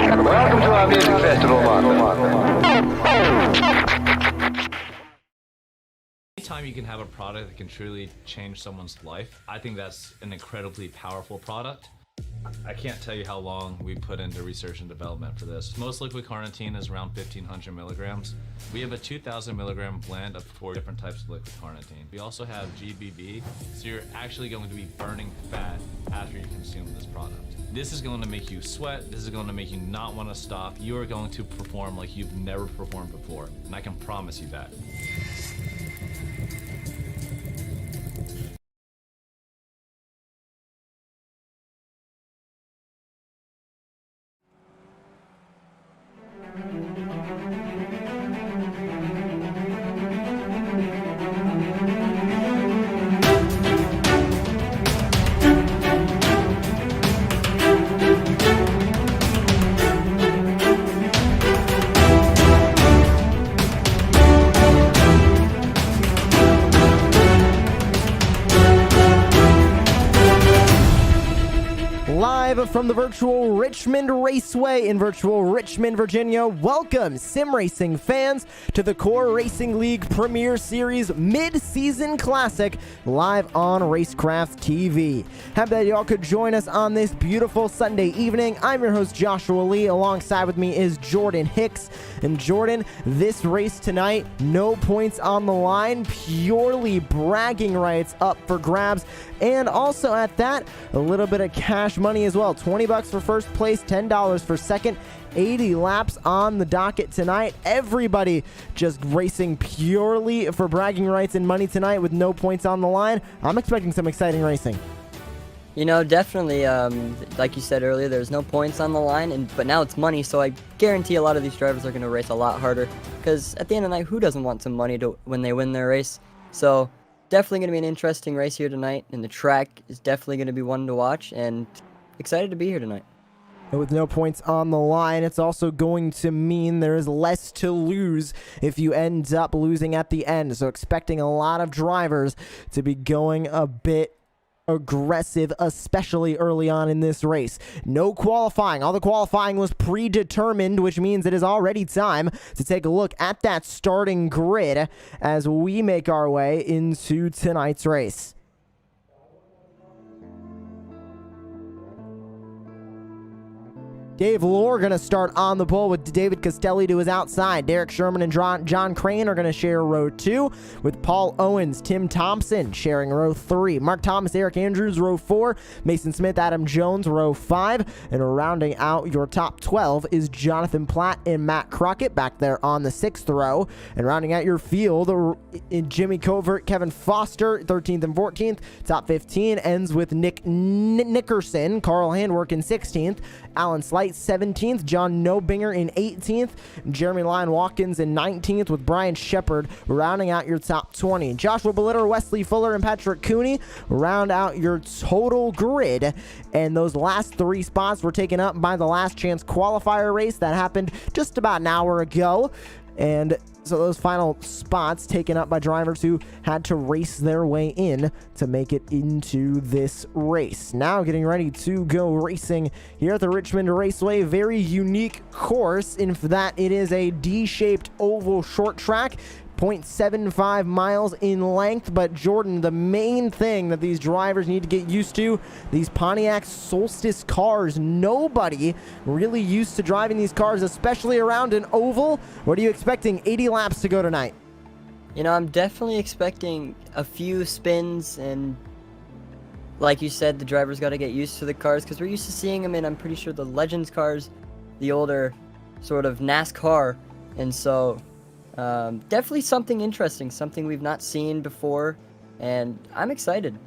Welcome to our music festival, Anytime you can have a product that can truly change someone's life, I think that's an incredibly powerful product. I can't tell you how long we put into research and development for this. Most liquid carnitine is around 1,500 milligrams. We have a 2,000 milligram blend of 4 different types of liquid carnitine. We also have GBB, so you're actually going to be burning fat after you consume this product. This is going to make you sweat. This is going to make you not want to stop. You are going to perform like you've never performed before, and I can promise you that. Live from the virtual Richmond Raceway in virtual Richmond, Virginia, welcome sim racing fans to the Core Racing League Premier Series Mid-Season Classic live on Racecraft TV. Happy that y'all could join us on this beautiful Sunday evening. I'm your host Joshua Lee. Alongside with me is Jordan Hicks. And Jordan, this race tonight, no points on the line, purely bragging rights up for grabs. And also at that, a little bit of cash money as well. $20 for first place, $10 for second. 80 laps on the docket tonight. Everybody just racing purely for bragging rights and money tonight with no points on the line. I'm expecting some exciting racing. You know, definitely, like you said earlier, there's no points on the line, but now it's money, so I guarantee a lot of these drivers are going to race a lot harder, because at the end of the night, who doesn't want some money when they win their race? So definitely going to be an interesting race here tonight, and the track is definitely going to be one to watch, and excited to be here tonight. And with no points on the line, it's also going to mean there is less to lose if you end up losing at the end. So expecting a lot of drivers to be going a bit aggressive, especially early on in this race. No qualifying. All the qualifying was predetermined, which means it is already time to take a look at that starting grid as we make our way into tonight's race. Dave Lohr going to start on the pole with David Castelli to his outside. Derek Sherman and John Crane are going to share row 2 with Paul Owens, Tim Thompson sharing row 3. Mark Thomas, Eric Andrews, row 4. Mason Smith, Adam Jones, row 5. And rounding out your top 12 is Jonathan Platt and Matt Crockett back there on the 6th row. And rounding out your field, Jimmy Covert, Kevin Foster, 13th and 14th. Top 15 ends with Nick Nickerson, Carl Handwork in 16th. Alan Slight 17th, John Nobinger in 18th, Jeremy Lyon Watkins in 19th, with Brian Shepard rounding out your top 20. Joshua Belitter, Wesley Fuller, and Patrick Cooney round out your total grid. And those last 3 spots were taken up by the last chance qualifier race that happened just about an hour ago. And so those final spots taken up by drivers who had to race their way in to make it into this race. Now getting ready to go racing here at the Richmond Raceway. Very unique course in that it is a D-shaped oval short track. 0.75 miles in length, but Jordan, the main thing that these drivers need to get used to, these Pontiac Solstice cars. Nobody really used to driving these cars, especially around an oval. What are you expecting 80 laps to go tonight? You know, I'm definitely expecting a few spins, and like you said, the drivers got to get used to the cars, because we're used to seeing them in, I'm pretty sure, the Legends cars, the older sort of NASCAR, and so definitely something interesting, something we've not seen before, and I'm excited.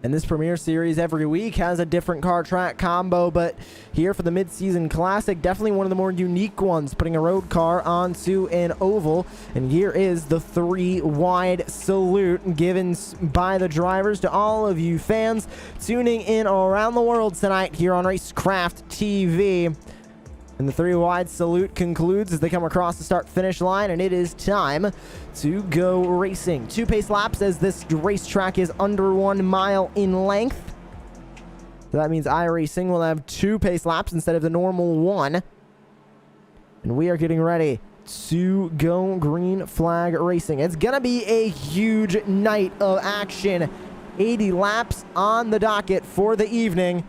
And this Premier Series every week has a different car track combo, but here for the Mid-Season Classic, definitely one of the more unique ones, putting a road car onto an oval. And here is the 3-wide salute given by the drivers to all of you fans tuning in around the world tonight here on Racecraft TV. And the 3-wide salute concludes as they come across the start-finish line, and it is time to go racing. 2 pace laps as this racetrack is under 1 mile in length. So that means iRacing will have 2 pace laps instead of the normal 1. And we are getting ready to go green flag racing. It's going to be a huge night of action. 80 laps on the docket for the evening.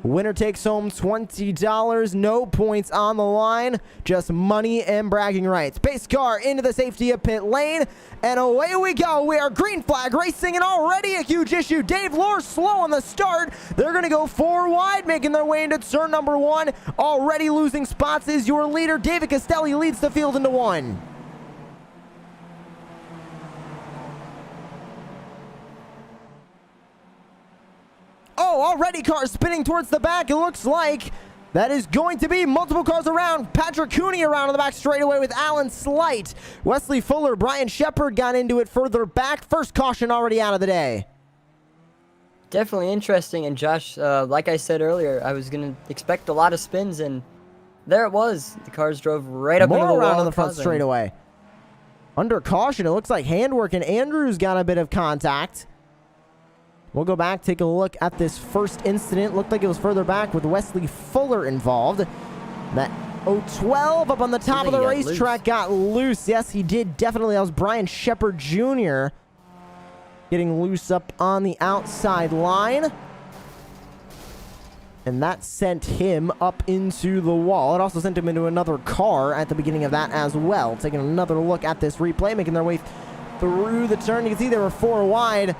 Winner takes home $20. No points on the line. Just money and bragging rights. Pace car into the safety of pit lane. And away we go. We are green flag racing, and already a huge issue. Dave Lohr slow on the start. They're going to go 4 wide, making their way into turn number 1. Already losing spots is your leader. David Castelli leads the field into 1. Oh, already cars spinning towards the back. It looks like that is going to be multiple cars around. Patrick Cooney around on the back straightaway with Alan Slight. Wesley Fuller, Brian Shepard got into it further back. First caution already out of the day. Definitely interesting. And Josh, like I said earlier, I was going to expect a lot of spins, and there it was. The cars drove right up into the wall. More around on the front straightaway. Under caution, it looks like Handwork and Andrews got a bit of contact. We'll go back, take a look at this first incident. Looked like it was further back with Wesley Fuller involved. That 012 up on the top of the racetrack got loose. Yes, he did. Definitely. That was Brian Shepard Jr. getting loose up on the outside line. And that sent him up into the wall. It also sent him into another car at the beginning of that as well. Taking another look at this replay, making their way through the turn. You can see they were 4 wide.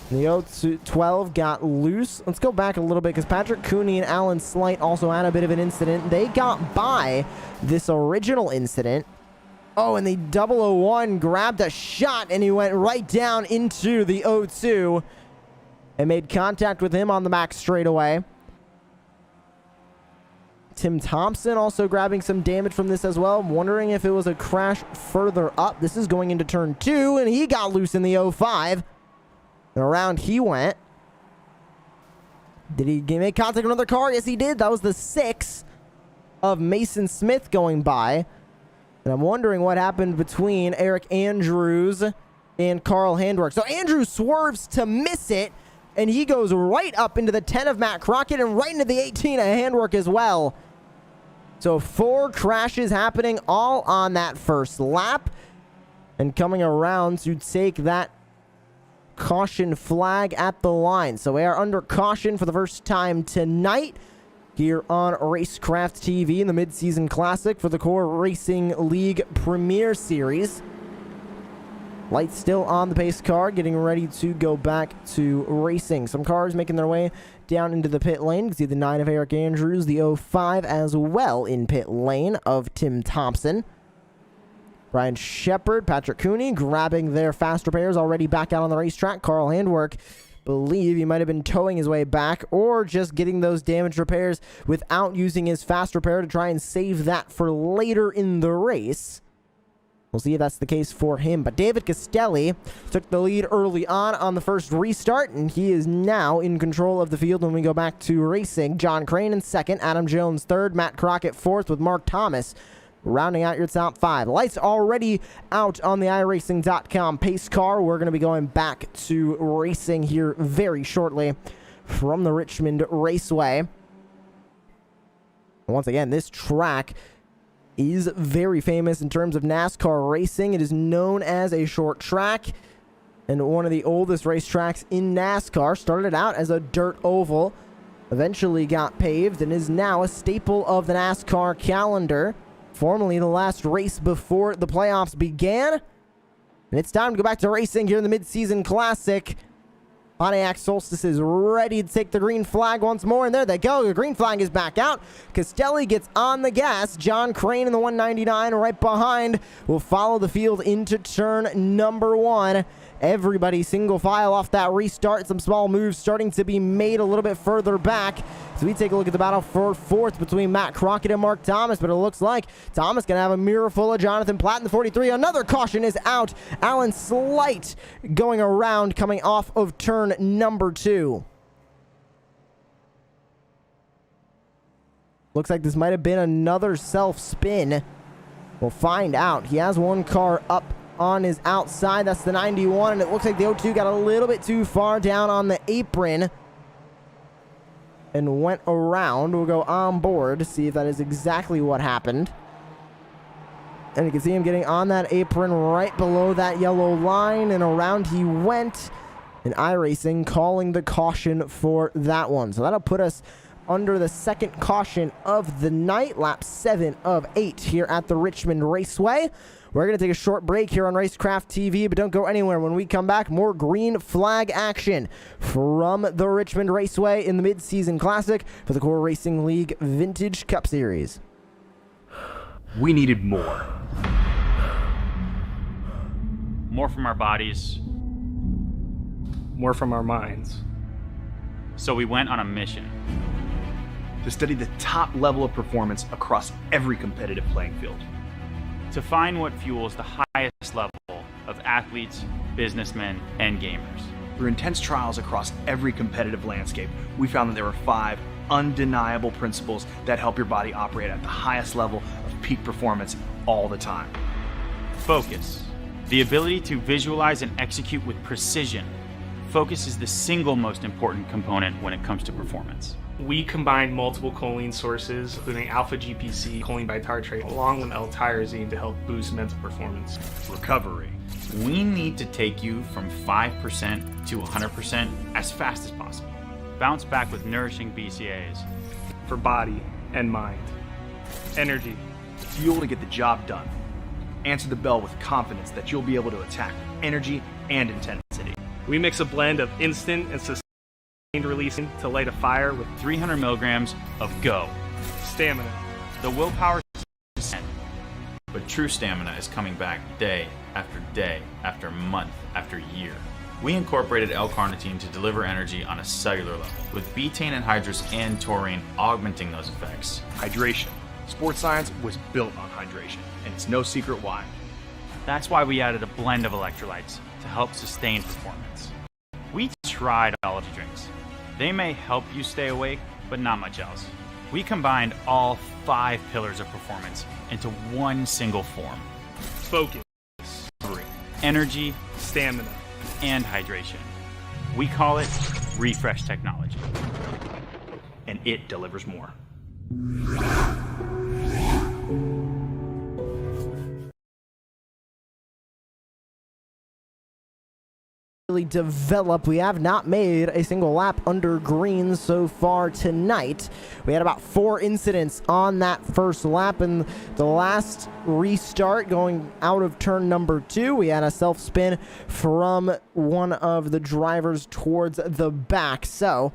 The 012 got loose. Let's go back a little bit because Patrick Cooney and Alan Slight also had a bit of an incident. They got by this original incident. Oh, and the 001 grabbed a shot and he went right down into the 02 and made contact with him on the back straightaway. Tim Thompson also grabbing some damage from this as well. I'm wondering if it was a crash further up. This is going into turn 2 and he got loose in the 05. And around he went. Did he make contact with another car? Yes, he did. That was the 6 of Mason Smith going by. And I'm wondering what happened between Eric Andrews and Carl Handwork. So Andrews swerves to miss it, and he goes right up into the 10 of Matt Crockett and right into the 18 of Handwork as well. So 4 crashes happening all on that first lap. And coming around to take that caution flag at the line. So we are under caution for the first time tonight here on Racecraft TV in the Mid-Season Classic for the Core Racing League Premier Series. Lights still on the pace car, getting ready to go back to racing. Some cars making their way down into the pit lane. You can see the 9 of Eric Andrews, the 05 as well in pit lane of Tim Thompson. Brian Shepard, Patrick Cooney grabbing their fast repairs already back out on the racetrack. Carl Handwork, believe he might have been towing his way back or just getting those damaged repairs without using his fast repair to try and save that for later in the race. We'll see if that's the case for him. But David Castelli took the lead early on the first restart, and he is now in control of the field when we go back to racing. John Crane in second, Adam Jones third, Matt Crockett fourth with Mark Thomas rounding out your top 5. Lights already out on the iRacing.com pace car. We're going to be going back to racing here very shortly from the Richmond Raceway. Once again, this track is very famous in terms of NASCAR racing. It is known as a short track and one of the oldest racetracks in NASCAR. Started out as a dirt oval, eventually got paved, and is now a staple of the NASCAR calendar. Formerly the last race before the playoffs began. And it's time to go back to racing here in the Mid-Season Classic. Pontiac Solstice is ready to take the green flag once more, and there they go. The green flag is back out. Castelli gets on the gas. John Crane in the 199 right behind will follow the field into turn number 1. Everybody single file off that restart. Some small moves starting to be made a little bit further back. So we take a look at the battle for 4th between Matt Crockett and Mark Thomas, but it looks like Thomas going to have a mirror full of Jonathan Platt in the 43. Another caution is out. Alan Slight going around, coming off of turn number 2. Looks like this might have been another self-spin. We'll find out. He has one car up on his outside. That's the 91, and it looks like the 02 got a little bit too far down on the apron. and went around. We'll go on board to see if that is exactly what happened. And you can see him getting on that apron right below that yellow line, and around he went. And iRacing calling the caution for that one. So that'll put us under the second caution of the night, lap 7 of 8 here at the Richmond Raceway. We're going to take a short break here on Racecraft TV, but don't go anywhere. When we come back, more green flag action from the Richmond Raceway in the Mid-Season Classic for the Core Racing League Vintage Cup Series. We needed more. More from our bodies. More from our minds. So we went on a mission. To study the top level of performance across every competitive playing field. To find what fuels the highest level of athletes, businessmen, and gamers. Through intense trials across every competitive landscape, we found that there were 5 undeniable principles that help your body operate at the highest level of peak performance all the time. Focus. The ability to visualize and execute with precision. Focus is the single most important component when it comes to performance. We combined multiple choline sources, including alpha GPC, choline bitartrate, along with L-tyrosine to help boost mental performance. Recovery. We need to take you from 5% to 100% as fast as possible. Bounce back with nourishing BCAAs. For body and mind. Energy. Fuel to get the job done. Answer the bell with confidence that you'll be able to attack energy and intensity. We mix a blend of instant and sustained releasing to light a fire with 300 milligrams of GO. stamina. The willpower is 10, but true stamina is coming back day after month after year. We incorporated L-carnitine to deliver energy on a cellular level, with betaine anhydrous and taurine augmenting those effects. Hydration. Sports science was built on hydration, and it's no secret why. That's why we added a blend of electrolytes to help sustain performance. We tried all of the drinks. They may help you stay awake, but not much else. We combined all 5 pillars of performance into one single form. Focus. Energy, Stamina. and hydration. We call it Refresh Technology. And it delivers more. Really develop. We have not made a single lap under green so far tonight. We had about 4 incidents on that first lap, and the last restart going out of turn number 2, we had a self spin from one of the drivers towards the back. So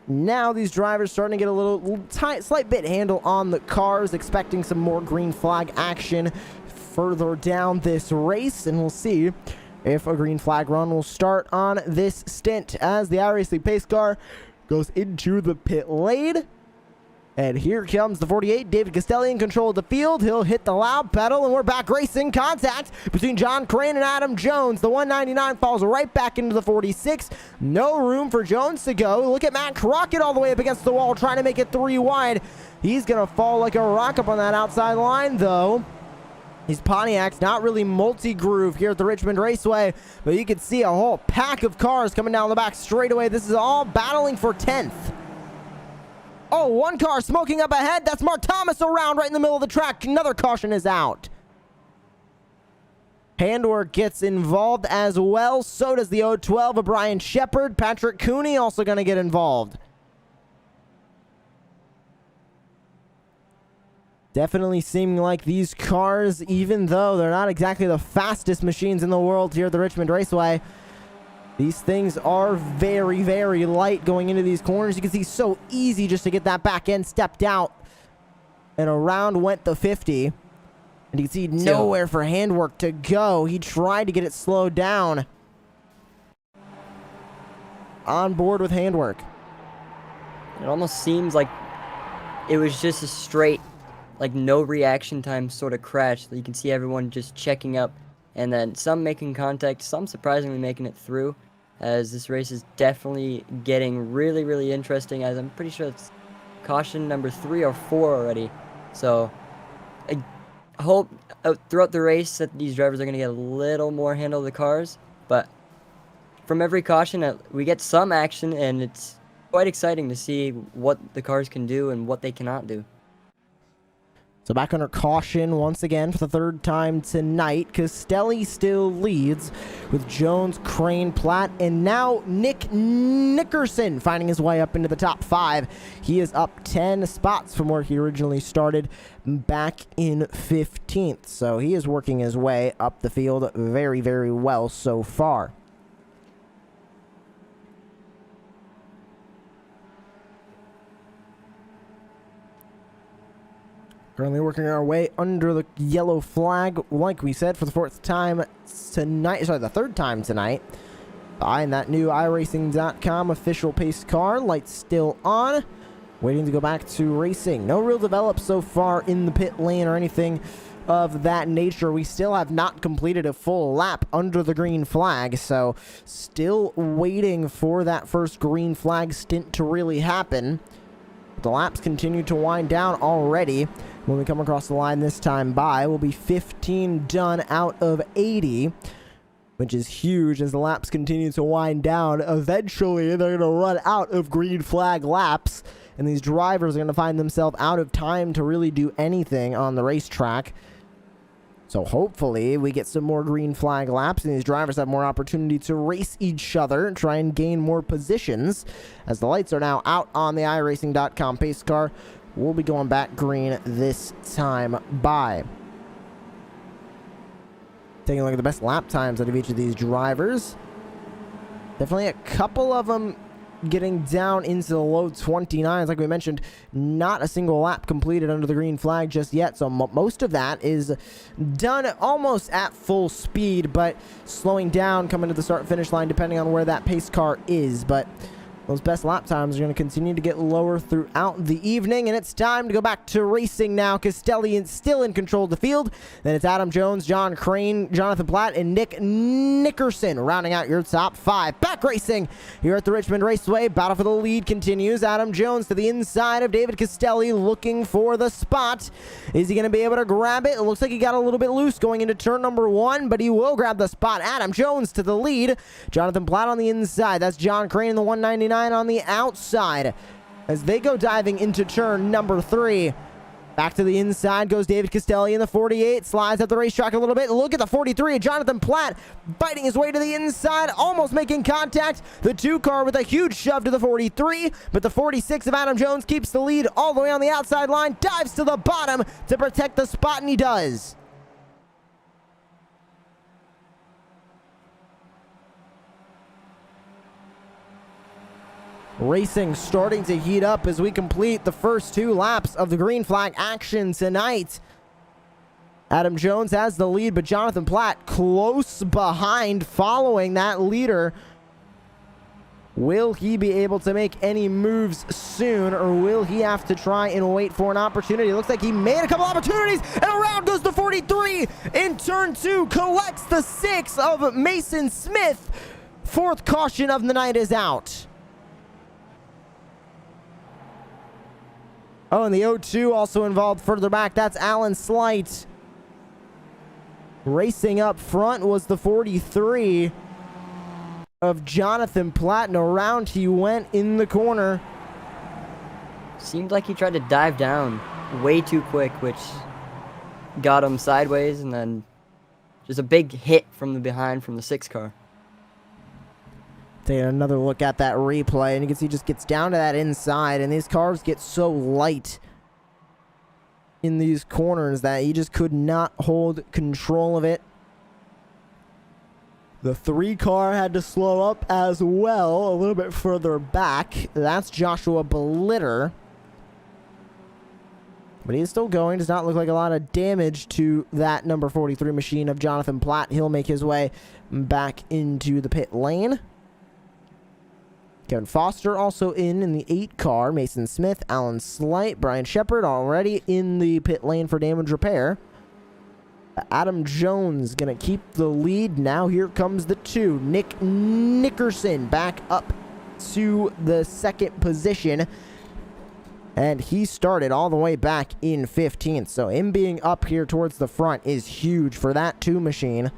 now these drivers starting to get a little slight bit handle on the cars, expecting some more green flag action further down this race, and we'll see if a green flag run will start on this stint as the iRacing pace car goes into the pit lane. And here comes the 48, David Castelli in control of the field. He'll hit the loud pedal, and we're back racing. Contact between John Crane and Adam Jones. The 199 falls right back into the 46. No room for Jones to go. Look at Matt Crockett all the way up against the wall, trying to make it 3 wide. He's going to fall like a rock up on that outside line, though. These Pontiacs not really multi-groove here at the Richmond Raceway, but you can see a whole pack of cars coming down the back straightaway. This is all battling for 10th. Oh, one car smoking up ahead. That's Mark Thomas around right in the middle of the track. Another caution is out. Handwork gets involved as well. So does the 012 of Brian Shepard. Patrick Cooney also going to get involved. Definitely seeming like these cars, even though they're not exactly the fastest machines in the world here at the Richmond Raceway, these things are very, very light going into these corners. You can see so easy just to get that back end stepped out. And around went the 50. And you can see nowhere for Handwork to go. He tried to get it slowed down. On board with Handwork. It almost seems like it was just a straight, like no reaction time sort of crash. You can see everyone just checking up, and then some making contact, some surprisingly making it through, as this race is definitely getting really, really interesting, as I'm pretty sure it's caution number 3 or 4 already. So I hope throughout the race that these drivers are going to get a little more handle of the cars, but from every caution we get some action, and it's quite exciting to see what the cars can do and what they cannot do. So back under caution once again for the third time tonight. Castelli still leads with Jones, Crane, Platt, and now Nick Nickerson finding his way up into the top 5. He is up 10 spots from where he originally started back in 15th. So he is working his way up the field very, very well so far. Currently working our way under the yellow flag, like we said, for the fourth time tonight. Sorry, the third time tonight. Buying that new iRacing.com official pace car. Lights still on. Waiting to go back to racing. No real develop so far in the pit lane or anything of that nature. We still have not completed a full lap under the green flag, so still waiting for that first green flag stint to really happen. The laps continue to wind down already. When we come across the line this time by, we'll be 15 done out of 80, which is huge as the laps continue to wind down. Eventually, they're going to run out of green flag laps, and these drivers are going to find themselves out of time to really do anything on the racetrack. So hopefully we get some more green flag laps and these drivers have more opportunity to race each other and try and gain more positions. As the lights are now out on the iRacing.com pace car, we'll be going back green this time by. Taking a look at the best lap times out of each of these drivers. Definitely a couple of them getting down into the low 29s. Like we mentioned, not a single lap completed under the green flag just yet. So most of that is done almost at full speed, but slowing down coming to the start-finish line depending on where that pace car is. But those best lap times are going to continue to get lower throughout the evening, and it's time to go back to racing now. Castelli is still in control of the field. Then it's Adam Jones, John Crane, Jonathan Platt, and Nick Nickerson rounding out your top 5. Back racing here at the Richmond Raceway. Battle for the lead continues. Adam Jones to the inside of David Castelli looking for the spot. Is he going to be able to grab it? It looks like he got a little bit loose going into turn number 1, but he will grab the spot. Adam Jones to the lead. Jonathan Platt on the inside. That's John Crane in the 199 on the outside as they go diving into turn number 3. Back to the inside goes David Castelli in the 48, slides up the racetrack a little bit. Look at the 43, Jonathan Platt fighting his way to the inside, almost making contact. The 2 car with a huge shove to the 43, but the 46 of Adam Jones keeps the lead all the way on the outside line, dives to the bottom to protect the spot, and he does. Racing starting to heat up as we complete the first 2 laps of the green flag action tonight. Adam Jones has the lead, but Jonathan Platt close behind following that leader. Will he be able to make any moves soon, or will he have to try and wait for an opportunity? It looks like he made a couple opportunities, and around goes the 43 in turn 2, collects the 6 of Mason Smith. 4th caution of the night is out. Oh, and the 0-2 also involved further back. That's Alan Slight. Racing up front was the 43 of Jonathan Platt, and around he went in the corner. Seemed like he tried to dive down way too quick, which got him sideways, and then just a big hit from the behind from the 6 car. Taking another look at that replay, and you can see he just gets down to that inside, and these cars get so light in these corners that he just could not hold control of it. The 3 car had to slow up as well, a little bit further back. That's Joshua Blitter. But he's still going. Does not look like a lot of damage to that number 43 machine of Jonathan Platt. He'll make his way back into the pit lane. Kevin Foster also in the 8 car. Mason Smith, Alan Slight, Brian Shepard already in the pit lane for damage repair. Adam Jones going to keep the lead. Now here comes the 2. Nick Nickerson back up to the 2nd position. And he started all the way back in 15th. So him being up here towards the front is huge for that 2 machine.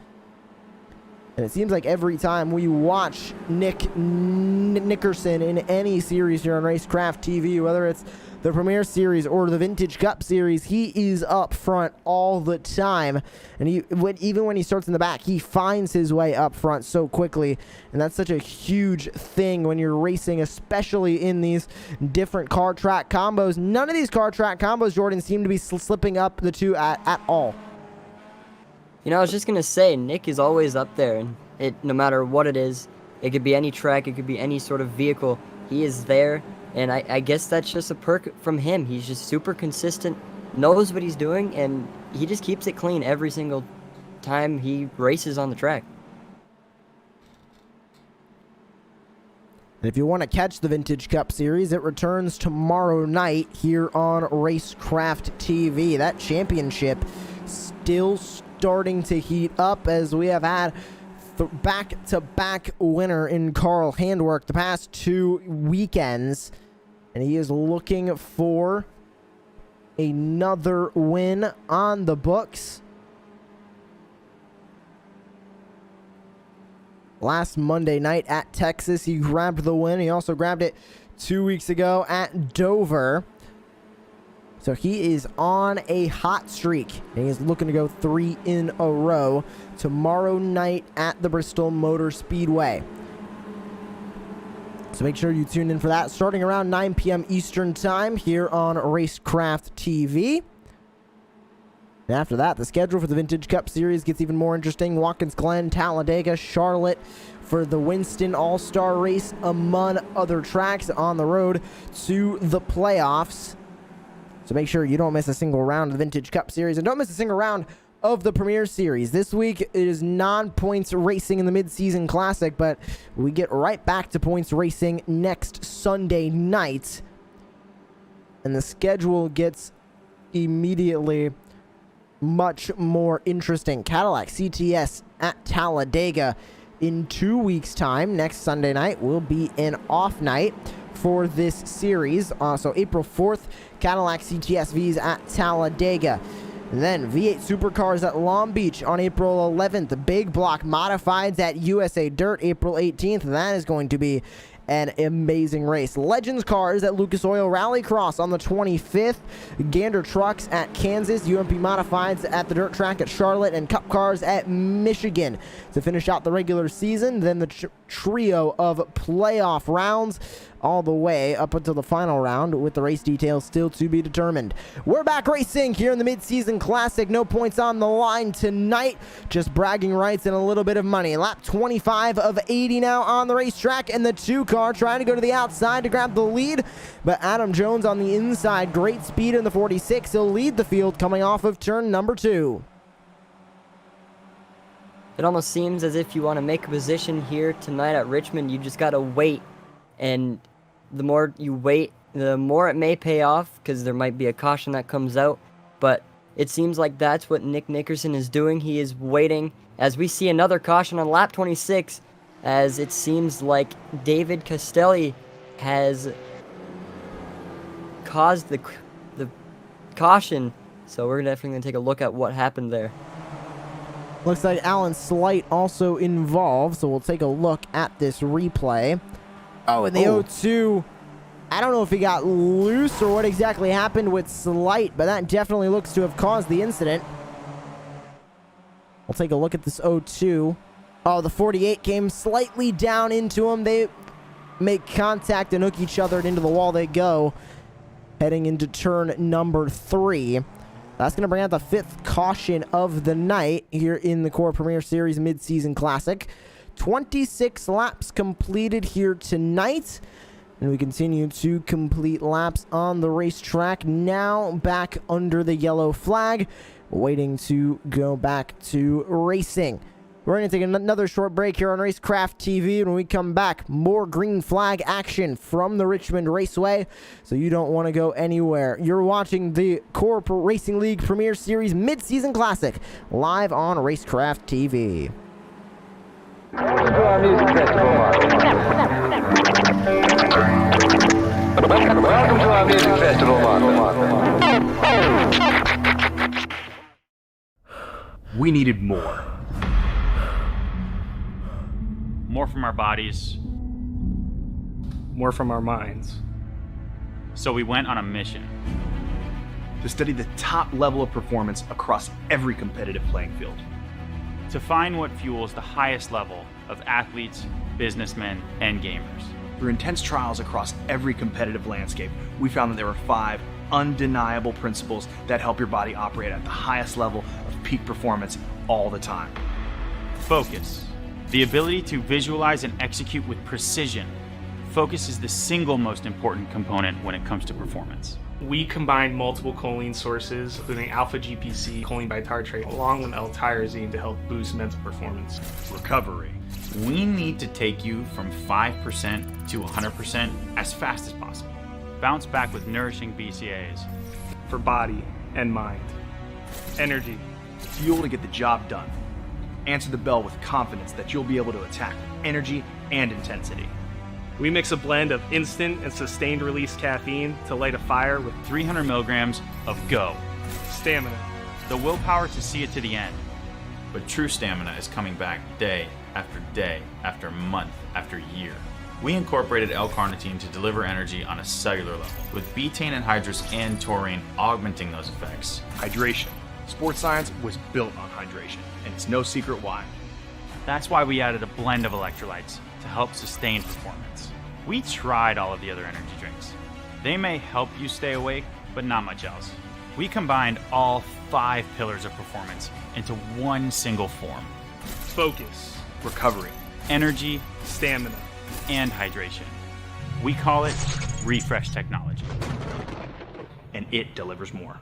And it seems like every time we watch Nick Nickerson in any series here on Racecraft TV, whether it's the Premier Series or the Vintage Cup Series, he is up front all the time. And even when he starts in the back, he finds his way up front so quickly. And that's such a huge thing when you're racing, especially in these different car track combos. None of these car track combos, Jordan, seem to be slipping up the two at all. You know, I was just going to say, Nick is always up there, and no matter what it is, it could be any track, it could be any sort of vehicle, he is there, and I guess that's just a perk from him. He's just super consistent, knows what he's doing, and he just keeps it clean every single time he races on the track. And if you want to catch the Vintage Cup Series, it returns tomorrow night here on Racecraft TV. That championship still starting to heat up, as we have had back-to-back winner in Carl Handwerk the past 2 weekends, and he is looking for another win on the books. Last Monday night at Texas, he grabbed the win. He also grabbed it 2 weeks ago at Dover. So he is on a hot streak, and he's looking to go 3 in a row tomorrow night at the Bristol Motor Speedway. So make sure you tune in for that, starting around 9 p.m. Eastern Time here on Racecraft TV. And after that, the schedule for the Vintage Cup Series gets even more interesting. Watkins Glen, Talladega, Charlotte for the Winston All-Star Race, among other tracks on the road to the playoffs. So make sure you don't miss a single round of the Vintage Cup Series, and don't miss a single round of the Premier Series. This week it is non-points racing in the Mid-Season Classic, but we get right back to points racing next Sunday night. And the schedule gets immediately much more interesting. Cadillac CTS at Talladega in 2 weeks' time. Next Sunday night will be an off night for this series. So April 4th, Cadillac CTS-Vs at Talladega. And then V8 Supercars at Long Beach on April 11th. The Big Block Modifieds at USA Dirt April 18th. That is going to be an amazing race. Legends Cars at Lucas Oil Rallycross on the 25th. Gander Trucks at Kansas. UMP Modifieds at the dirt track at Charlotte. And Cup Cars at Michigan to finish out the regular season. Then the trio of playoff rounds all the way up until the final round, with the race details still to be determined. We're back racing here in the Mid-Season Classic. No points on the line tonight, just bragging rights and a little bit of money. Lap 25 of 80 now on the racetrack, and the 2 car trying to go to the outside to grab the lead, but Adam Jones on the inside. Great speed in the 46. He'll lead the field coming off of turn number 2. It almost seems as if you want to make a position here tonight at Richmond, you just got to wait. And the more you wait, the more it may pay off, because there might be a caution that comes out. But it seems like that's what Nick Nickerson is doing. He is waiting as we see another caution on lap 26, as it seems like David Castelli has caused the caution. So we're definitely going to take a look at what happened there. Looks like Alan Slight also involved, so we'll take a look at this replay. Oh, and the 0-2, I don't know if he got loose or what exactly happened with Slight, but that definitely looks to have caused the incident. We'll take a look at this 0-2. Oh, the 48 came slightly down into him. They make contact and hook each other, and into the wall they go, heading into turn number 3. That's going to bring out the 5th caution of the night here in the Core Premier Series Mid-Season Classic. 26 laps completed here tonight, and we continue to complete laps on the racetrack. Now back under the yellow flag, waiting to go back to racing. We're going to take another short break here on Racecraft TV. When we come back, more green flag action from the Richmond Raceway, so you don't want to go anywhere. You're watching the Core Racing League Premier Series Mid-Season Classic live on Racecraft TV. Welcome to our music festival, Mark. Welcome to our music festival, Mark. We needed more. more from our bodies. More from our minds. So we went on a mission. To study the top level of performance across every competitive playing field. To find what fuels the highest level of athletes, businessmen, and gamers. Through intense trials across every competitive landscape, we found that there were 5 undeniable principles that help your body operate at the highest level of peak performance all the time. Focus. The ability to visualize and execute with precision. Focus is the single most important component when it comes to performance. We combined multiple choline sources, including alpha GPC, choline bitartrate, along with L-tyrosine to help boost mental performance. Recovery. We need to take you from 5% to 100% as fast as possible. Bounce back with nourishing BCAAs. For body and mind. Energy. Fuel to get the job done. Answer the bell with confidence that you'll be able to attack with energy and intensity. We mix a blend of instant and sustained release caffeine to light a fire with 300 milligrams of GO. stamina. The willpower to see it to the end. But true stamina is coming back day after month after year. We incorporated L-carnitine to deliver energy on a cellular level, with betaine anhydrous and taurine augmenting those effects. Hydration. Sports science was built on hydration, and it's no secret why. That's why we added a blend of electrolytes to help sustain performance. We tried all of the other energy drinks. They may help you stay awake, but not much else. We combined all 5 pillars of performance into one single form. Focus. Recovery. Energy, Stamina. and hydration. We call it Refresh Technology. And it delivers more.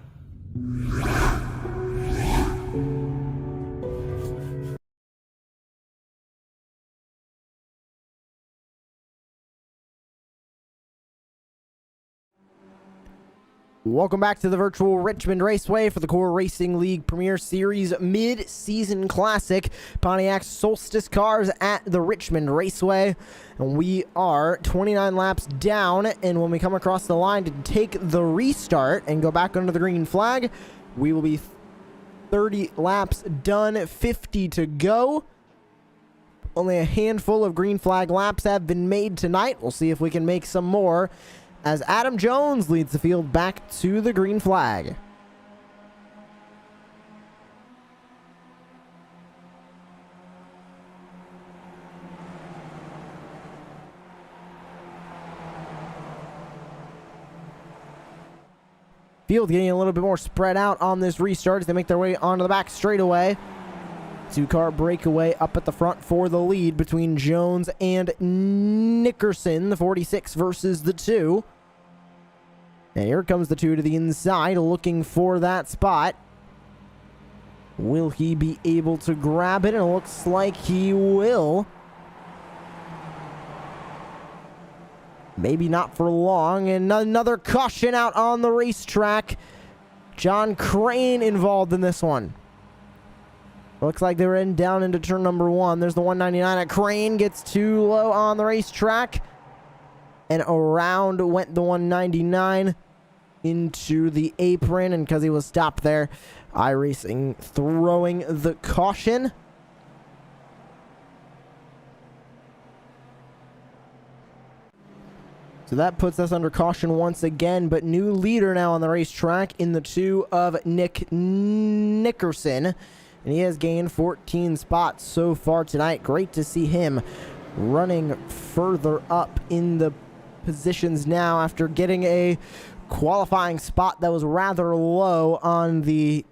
Welcome back to the virtual Richmond Raceway for the Core Racing League Premier Series Mid-Season Classic. Pontiac's Solstice cars at the Richmond Raceway. And we are 29 laps down, and when we come across the line to take the restart and go back under the green flag, we will be 30 laps done, 50 to go. Only a handful of green flag laps have been made tonight. We'll see if we can make some more as Adam Jones leads the field back to the green flag. Field getting a little bit more spread out on this restart as they make their way onto the back straightaway. 2-car breakaway up at the front for the lead between Jones and Nickerson, the 46 versus the 2. And here comes the 2 to the inside, looking for that spot. Will he be able to grab it? And it looks like he will. Maybe not for long. And another caution out on the racetrack. John Crane involved in this one. Looks like they were in down into turn number 1. There's the 199 at Crane. Gets too low on the racetrack. And around went the 199 into the apron. And because he was stopped there, iRacing throwing the caution. So that puts us under caution once again, but new leader now on the racetrack in the 2 of Nick Nickerson. And he has gained 14 spots so far tonight. Great to see him running further up in the positions now after getting a qualifying spot that was rather low on the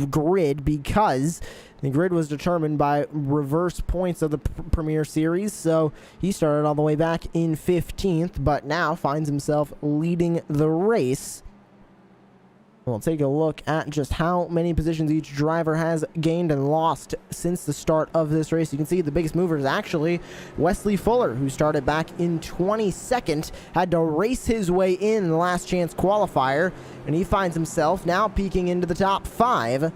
grid because the grid was determined by reverse points of the Premier Series. So he started all the way back in 15th, but now finds himself leading the race. We'll take a look at just how many positions each driver has gained and lost since the start of this race. You can see the biggest mover is actually Wesley Fuller, who started back in 22nd, had to race his way in the last chance qualifier, and he finds himself now peeking into the top 5.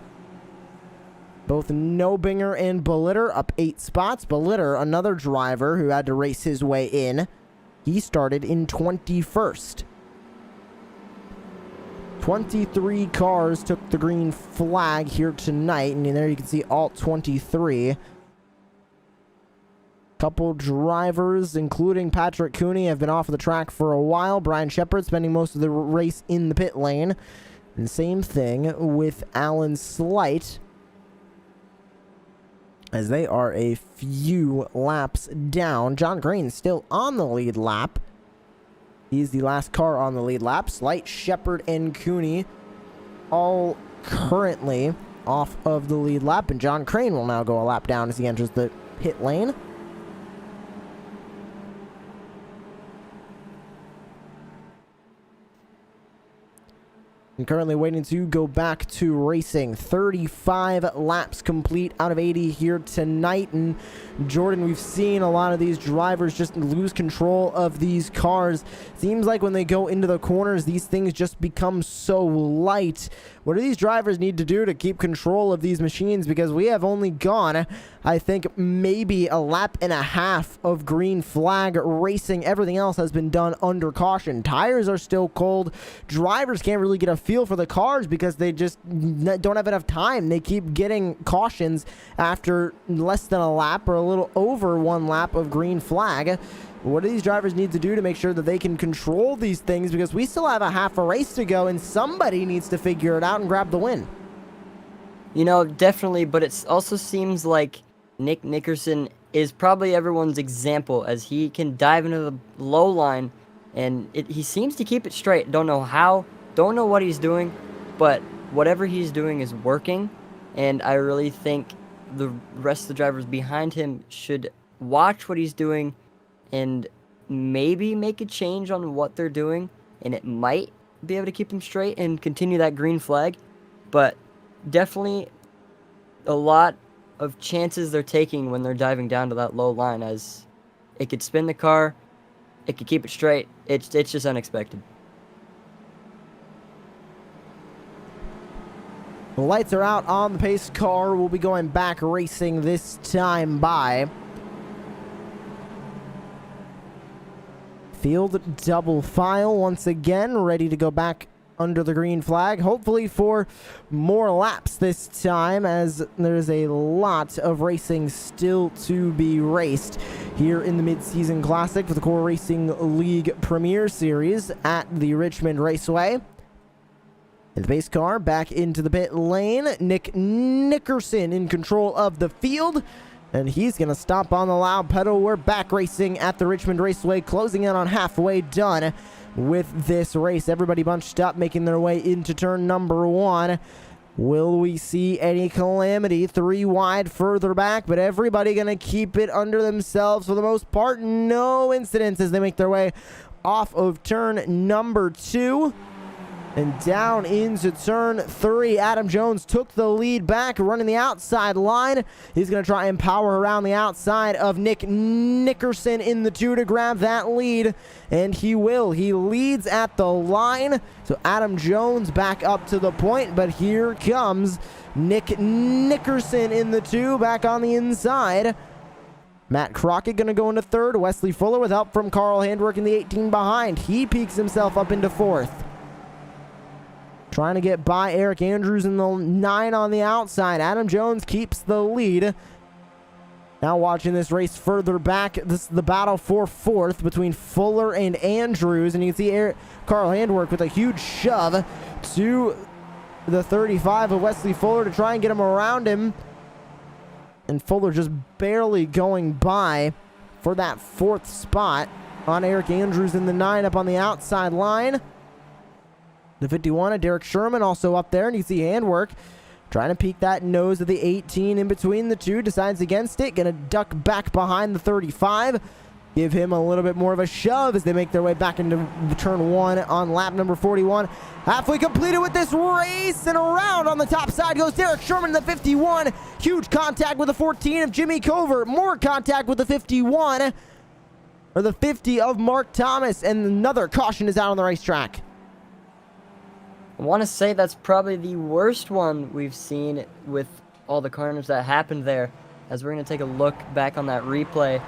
Both Nobinger and Bellitter up 8 spots. Bellitter, another driver who had to race his way in, he started in 21st. 23 cars took the green flag here tonight, and there you can see Alt 23. Couple drivers, including Patrick Cooney, have been off of the track for a while. Brian Shepard spending most of the race in the pit lane. And same thing with Alan Slight, as they are a few laps down. John Crane still on the lead lap. He's the last car on the lead lap. Slight, Shepard, and Cooney all currently off of the lead lap. And John Crane will now go a lap down as he enters the pit lane. And currently waiting to go back to racing. 35 laps complete out of 80 here tonight. And Jordan, we've seen a lot of these drivers just lose control of these cars. Seems like when they go into the corners, these things just become so light. What do these drivers need to do to keep control of these machines? Because we have only gone, I think, maybe a lap and a half of green flag racing. Everything else has been done under caution. Tires are still cold. Drivers can't really get a feel for the cars because they just don't have enough time. They keep getting cautions after less than a lap or a little over one lap of green flag. What do these drivers need to do to make sure that they can control these things? Because we still have a half a race to go, and somebody needs to figure it out and grab the win. You know, definitely, but it also seems like Nick Nickerson is probably everyone's example, as he can dive into the low line, and he seems to keep it straight. Don't know how, don't know what he's doing, but whatever he's doing is working, and I really think the rest of the drivers behind him should watch what he's doing and maybe make a change on what they're doing, and it might be able to keep them straight and continue that green flag. But definitely a lot of chances they're taking when they're diving down to that low line, as it could spin the car, it could keep it straight. It's just unexpected. The lights are out on the pace car. We'll be going back racing this time by field double file once again, ready to go back under the green flag, hopefully for more laps this time, as there's a lot of racing still to be raced here in the mid-season classic for the Core Racing League Premier Series at the Richmond Raceway. And the pace car back into the pit lane. Nick Nickerson in control of the field, and he's going to stop on the loud pedal. We're back racing at the Richmond Raceway, closing in on halfway done with this race. Everybody bunched up, making their way into turn number one. Will we see any calamity? 3 wide further back, but everybody going to keep it under themselves for the most part. No incidents as they make their way off of turn number 2. And down into turn 3, Adam Jones took the lead back, running the outside line. He's going to try and power around the outside of Nick Nickerson in the 2 to grab that lead. And he will. He leads at the line. So Adam Jones back up to the point. But here comes Nick Nickerson in the 2, back on the inside. Matt Crockett going to go into 3rd. Wesley Fuller with help from Carl Handwerk in the 18 behind. He peaks himself up into 4th. Trying to get by Eric Andrews in the 9 on the outside. Adam Jones keeps the lead. Now watching this race further back. This is the battle for 4th between Fuller and Andrews. And you can see Carl Handwerk with a huge shove to the 35 of Wesley Fuller to try and get him around him. And Fuller just barely going by for that 4th spot on Eric Andrews in the 9 up on the outside line. The 51 of Derek Sherman also up there, and you see Handwerk trying to peek that nose of the 18 in between the 2, decides against it, gonna duck back behind the 35, give him a little bit more of a shove as they make their way back into turn 1 on lap number 41. Halfway completed with this race, and around on the top side goes Derek Sherman in the 51. Huge contact with the 14 of Jimmy Covert, more contact with the 51, or the 50 of Mark Thomas, and another caution is out on the racetrack. I want to say that's probably the worst one we've seen with all the carnage that happened there. As we're going to take a look back on that replay,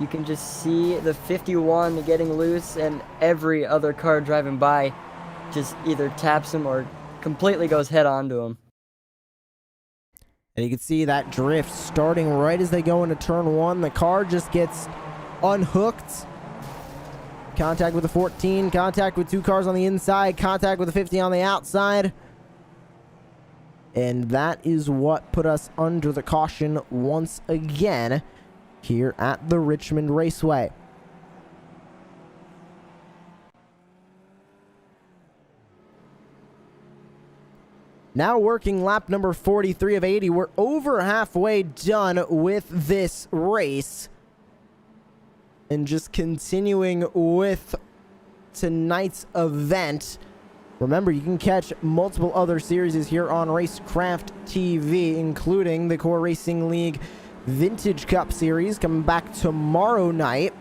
you can just see the 51 getting loose, and every other car driving by just either taps him or completely goes head on to him. And you can see that drift starting right as they go into turn 1. The car just gets unhooked. Contact with the 14, contact with 2 cars on the inside, contact with the 50 on the outside. And that is what put us under the caution once again here at the Richmond Raceway. Now working lap number 43 of 80. We're over halfway done with this race. And just continuing with tonight's event. Remember, you can catch multiple other series here on Racecraft TV, including the Core Racing League Vintage Cup Series coming back tomorrow night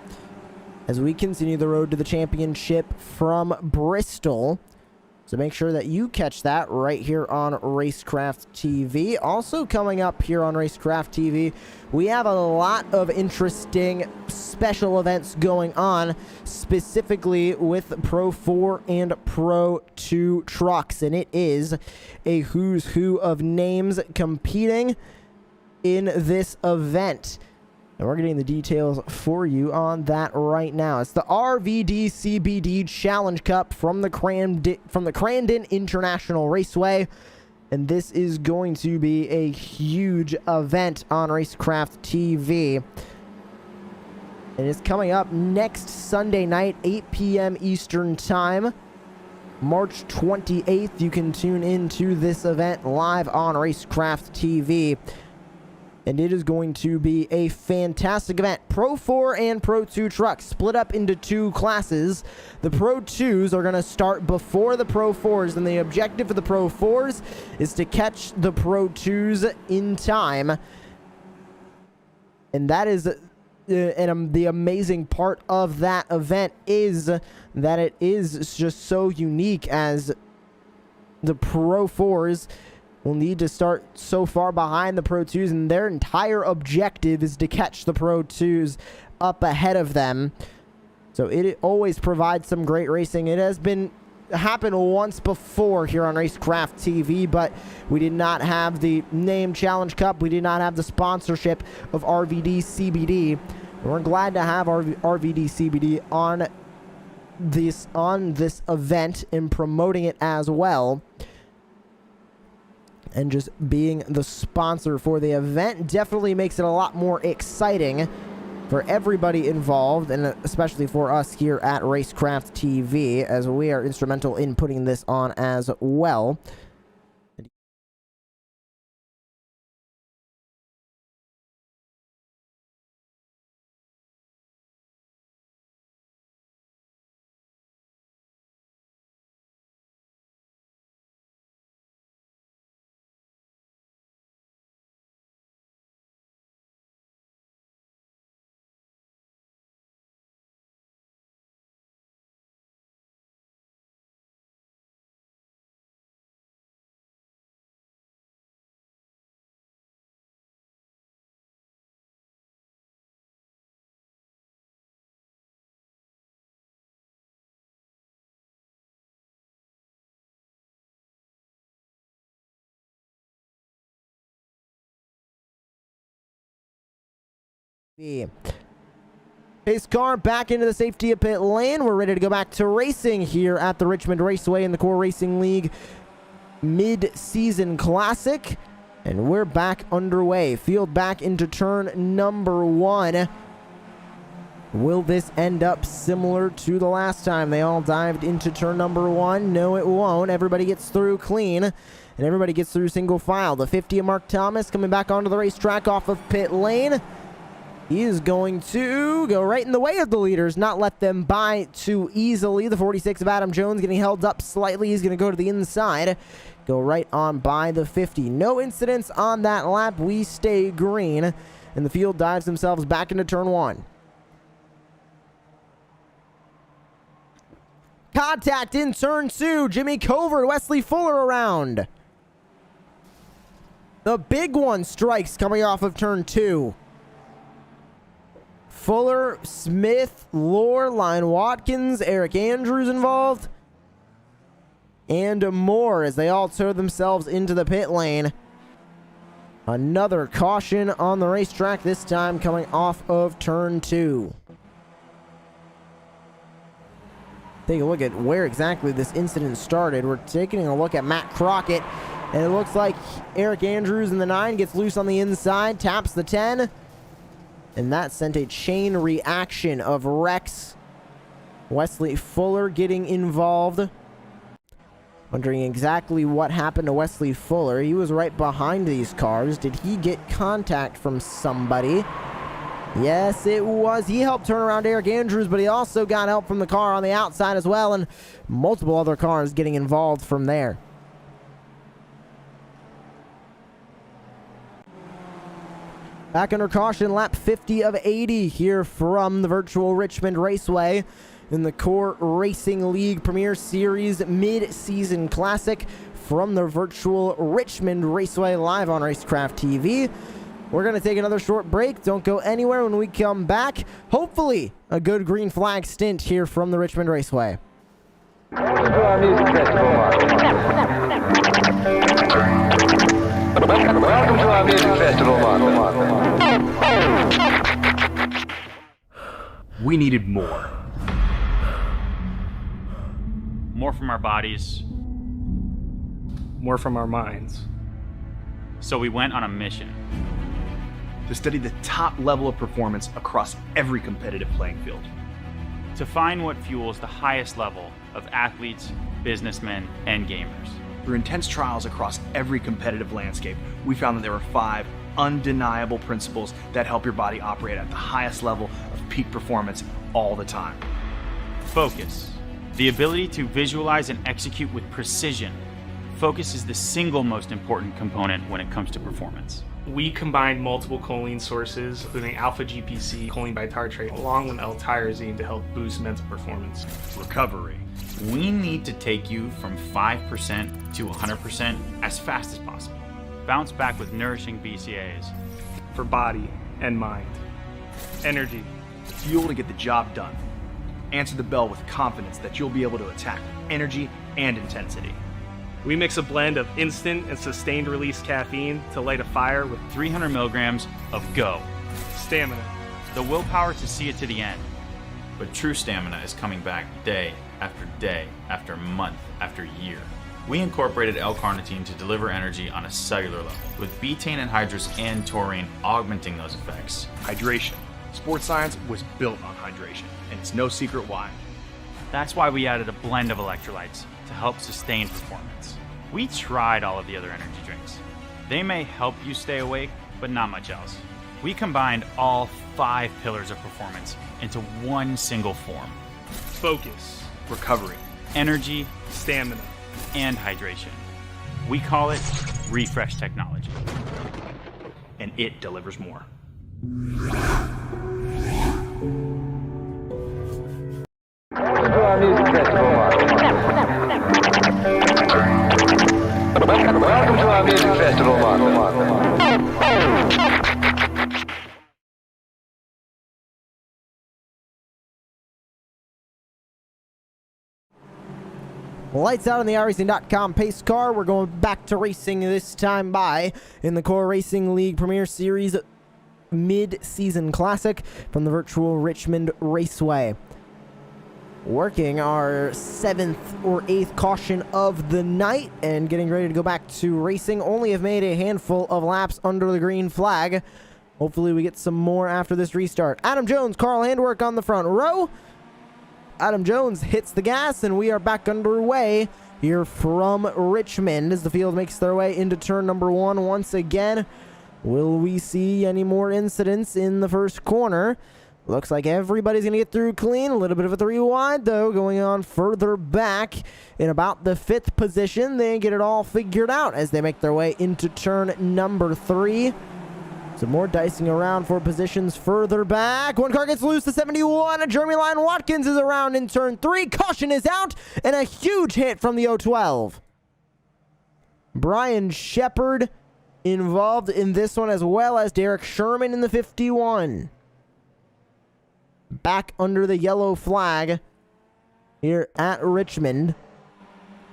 as we continue the road to the championship from Bristol. So make sure that you catch that right here on Racecraft TV. Also coming up here on Racecraft TV, we have a lot of interesting special events going on, specifically with Pro 4 and Pro 2 trucks. And it is a who's who of names competing in this event. And we're getting the details for you on that right now. It's the RVD CBD Challenge Cup from the Crandon International Raceway. And this is going to be a huge event on Racecraft TV. And it's coming up next Sunday night, 8 p.m. Eastern Time. March 28th, you can tune into this event live on Racecraft TV. And it is going to be a fantastic event. Pro 4 and Pro 2 trucks split up into 2 classes. The Pro 2s are going to start before the Pro 4s, and the objective for the Pro 4s is to catch the Pro 2s in time. And that is the amazing part of that event, is that it is just so unique, as the Pro 4s will need to start so far behind the Pro 2s, and their entire objective is to catch the Pro 2s up ahead of them. So it always provides some great racing. It has happened once before here on Racecraft TV, but we did not have the name Challenge Cup. We did not have the sponsorship of RVD CBD. We're glad to have RVD CBD on this event and promoting it as well. And just being the sponsor for the event definitely makes it a lot more exciting for everybody involved, and especially for us here at Racecraft TV, as we are instrumental in putting this on as well. Pace car back into the safety of pit lane. We're ready to go back to racing here at the Richmond Raceway in the Core Racing League Mid-Season Classic. And we're back underway. Field back into turn number 1. Will this end up similar to the last time they all dived into turn number 1? No, it won't. Everybody gets through clean, and everybody gets through single file. The 50 of Mark Thomas coming back onto the racetrack off of pit lane. He is going to go right in the way of the leaders, not let them by too easily. The 46 of Adam Jones getting held up slightly. He's going to go to the inside, go right on by the 50. No incidents on that lap. We stay green, and the field dives themselves back into turn 1. Contact in turn 2. Jimmy Covert, Wesley Fuller around. The big one strikes coming off of turn 2. Fuller, Smith, Lohr, Lyon Watkins, Eric Andrews involved, and more as they all tow themselves into the pit lane. Another caution on the racetrack, this time coming off of turn 2. Take a look at where exactly this incident started. We're taking a look at Matt Crockett, and it looks like Eric Andrews in the 9 gets loose on the inside, taps the 10, and that sent a chain reaction of wrecks. Wesley Fuller getting involved. Wondering exactly what happened to Wesley Fuller. He was right behind these cars. Did he get contact from somebody? Yes, it was. He helped turn around Eric Andrews, but he also got help from the car on the outside as well, and multiple other cars getting involved from there. Back under caution, lap 50 of 80 here from the virtual Richmond Raceway in the Core Racing League Premier Series Mid-Season Classic from the virtual Richmond Raceway live on Racecraft TV. We're going to take another short break. Don't go anywhere. When we come back, hopefully a good green flag stint here from the Richmond Raceway. Welcome to our music festival, Mark. Welcome to our music festival, Mark. We needed more. More from our bodies. More from our minds. So we went on a mission. To study the top level of performance across every competitive playing field. To find what fuels the highest level of athletes, businessmen, and gamers. Through intense trials across every competitive landscape, we found that there were 5 undeniable principles that help your body operate at the highest level of peak performance all the time. Focus. The ability to visualize and execute with precision. Focus is the single most important component when it comes to performance. We combined multiple choline sources, including alpha GPC, choline bitartrate, along with L-tyrosine to help boost mental performance. Recovery. We need to take you from 5% to 100% as fast as possible. Bounce back with nourishing BCAAs. For body and mind. Energy. Fuel to get the job done. Answer the bell with confidence that you'll be able to attack with energy and intensity. We mix a blend of instant and sustained release caffeine to light a fire with 300 milligrams of GO. stamina. The willpower to see it to the end. But true stamina is coming back day after month after year. We incorporated L-carnitine to deliver energy on a cellular level, with betaine anhydrous and taurine augmenting those effects. Hydration. Sports science was built on hydration, and it's no secret why. That's why we added a blend of electrolytes to help sustain performance. We tried all of the other energy drinks. They may help you stay awake, but not much else. We combined all 5 pillars of performance into one single form. Focus. Recovery. Energy, Stamina. and hydration. We call it Refresh Technology. And it delivers more. Welcome to our music festival, Mark. Welcome to our music festival, Mark. Lights out on the iRacing.com pace car. We're going back to racing this time in the Core Racing League Premier Series Mid-Season Classic from the virtual Richmond Raceway. Working our 7th or 8th caution of the night and getting ready to go back to racing. Only have made a handful of laps under the green flag. Hopefully we get some more after this restart. Adam Jones, Carl Handwerk on the front row. Adam Jones hits the gas, and we are back underway here from Richmond as the field makes their way into turn number 1 once again. Will we see any more incidents in the first corner? Looks like everybody's going to get through clean. A little bit of a 3 wide, though, going on further back in about the 5th position. They get it all figured out as they make their way into turn number 3. Some more dicing around for positions further back. One car gets loose to 71. And Jeremy Lyon Watkins is around in turn 3. Caution is out, and a huge hit from the 012. Brian Shepard involved in this one, as well as Derek Sherman in the 51. Back under the yellow flag here at Richmond.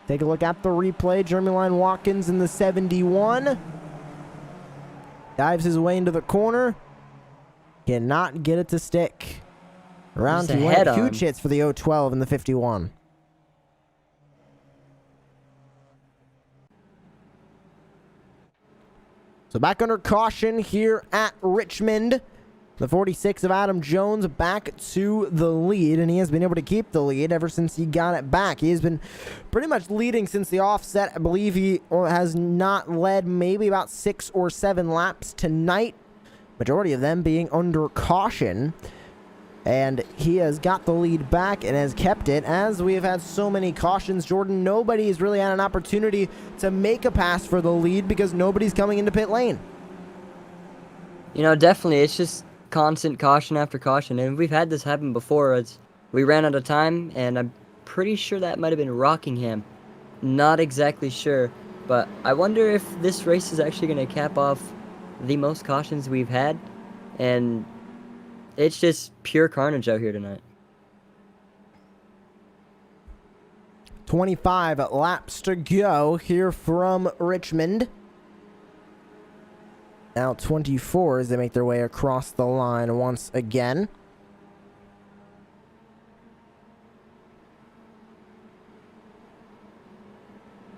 Take a look at the replay. Jeremy Lyon Watkins in the 71. Dives his way into the corner. Cannot get it to stick. Round Just a 2 head went. on. Huge hits for the 012 and the 51. So back under caution here at Richmond. The 46 of Adam Jones back to the lead, and he has been able to keep the lead ever since he got it back. He has been pretty much leading since the offset. I believe he has not led maybe about 6 or 7 laps tonight, majority of them being under caution. And he has got the lead back and has kept it. As we have had so many cautions, Jordan, nobody has really had an opportunity to make a pass for the lead because nobody's coming into pit lane. You know, definitely, it's just constant caution after caution, and we've had this happen before. As we ran out of time, and I'm pretty sure that might have been Rockingham. Not exactly sure, but I wonder if this race is actually going to cap off the most cautions we've had, and it's just pure carnage out here tonight. 25 laps to go here from Richmond. Now 24 as they make their way across the line once again.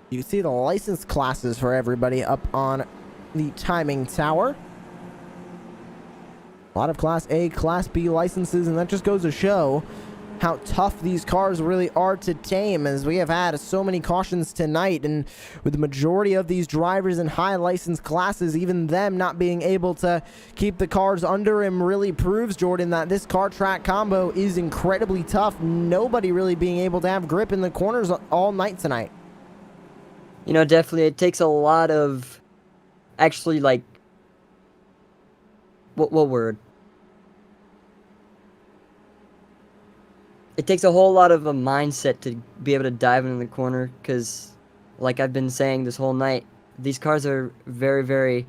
You can see the license classes for everybody up on the timing tower. A lot of Class A, Class B licenses, and that just goes to show how tough these cars really are to tame, as we have had so many cautions tonight, and with the majority of these drivers in high license classes, even them not being able to keep the cars under him really proves, Jordan, that this car track combo is incredibly tough. Nobody really being able to have grip in the corners all night tonight. You know, definitely, it takes a lot of, actually, like, what word? It takes a whole lot of a mindset to be able to dive into the corner, because, like I've been saying this whole night, these cars are very, very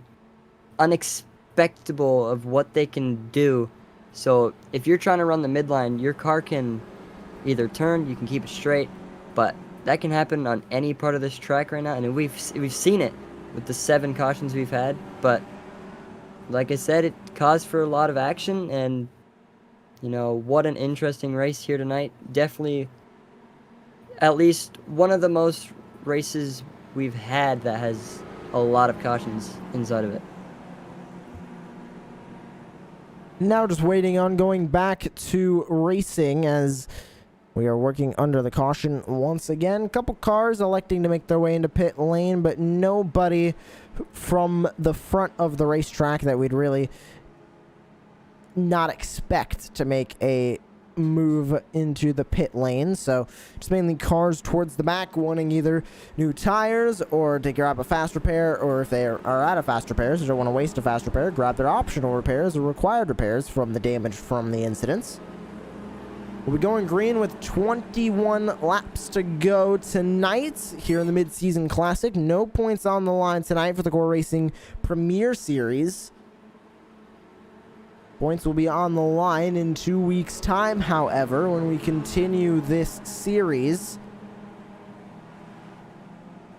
unexpectable of what they can do. So if you're trying to run the midline, your car can either turn, you can keep it straight, but that can happen on any part of this track right now, and we've seen it with the 7 cautions we've had. But like I said, it caused for a lot of action, and you know, what an interesting race here tonight. Definitely at least one of the most races we've had that has a lot of cautions inside of it. Now just waiting on going back to racing as we are working under the caution once again. A couple cars electing to make their way into pit lane, but nobody from the front of the racetrack that we'd really not expect to make a move into the pit lane. So just mainly cars towards the back wanting either new tires or to grab a fast repair, or if they are out of fast repairs, they don't want to waste a fast repair, grab their optional repairs or required repairs from the damage from the incidents. We'll be going green with 21 laps to go tonight here in the Mid-Season Classic. No points on the line tonight for the Core Racing Premier Series. Points will be on the line in 2 weeks' time, however, when we continue this series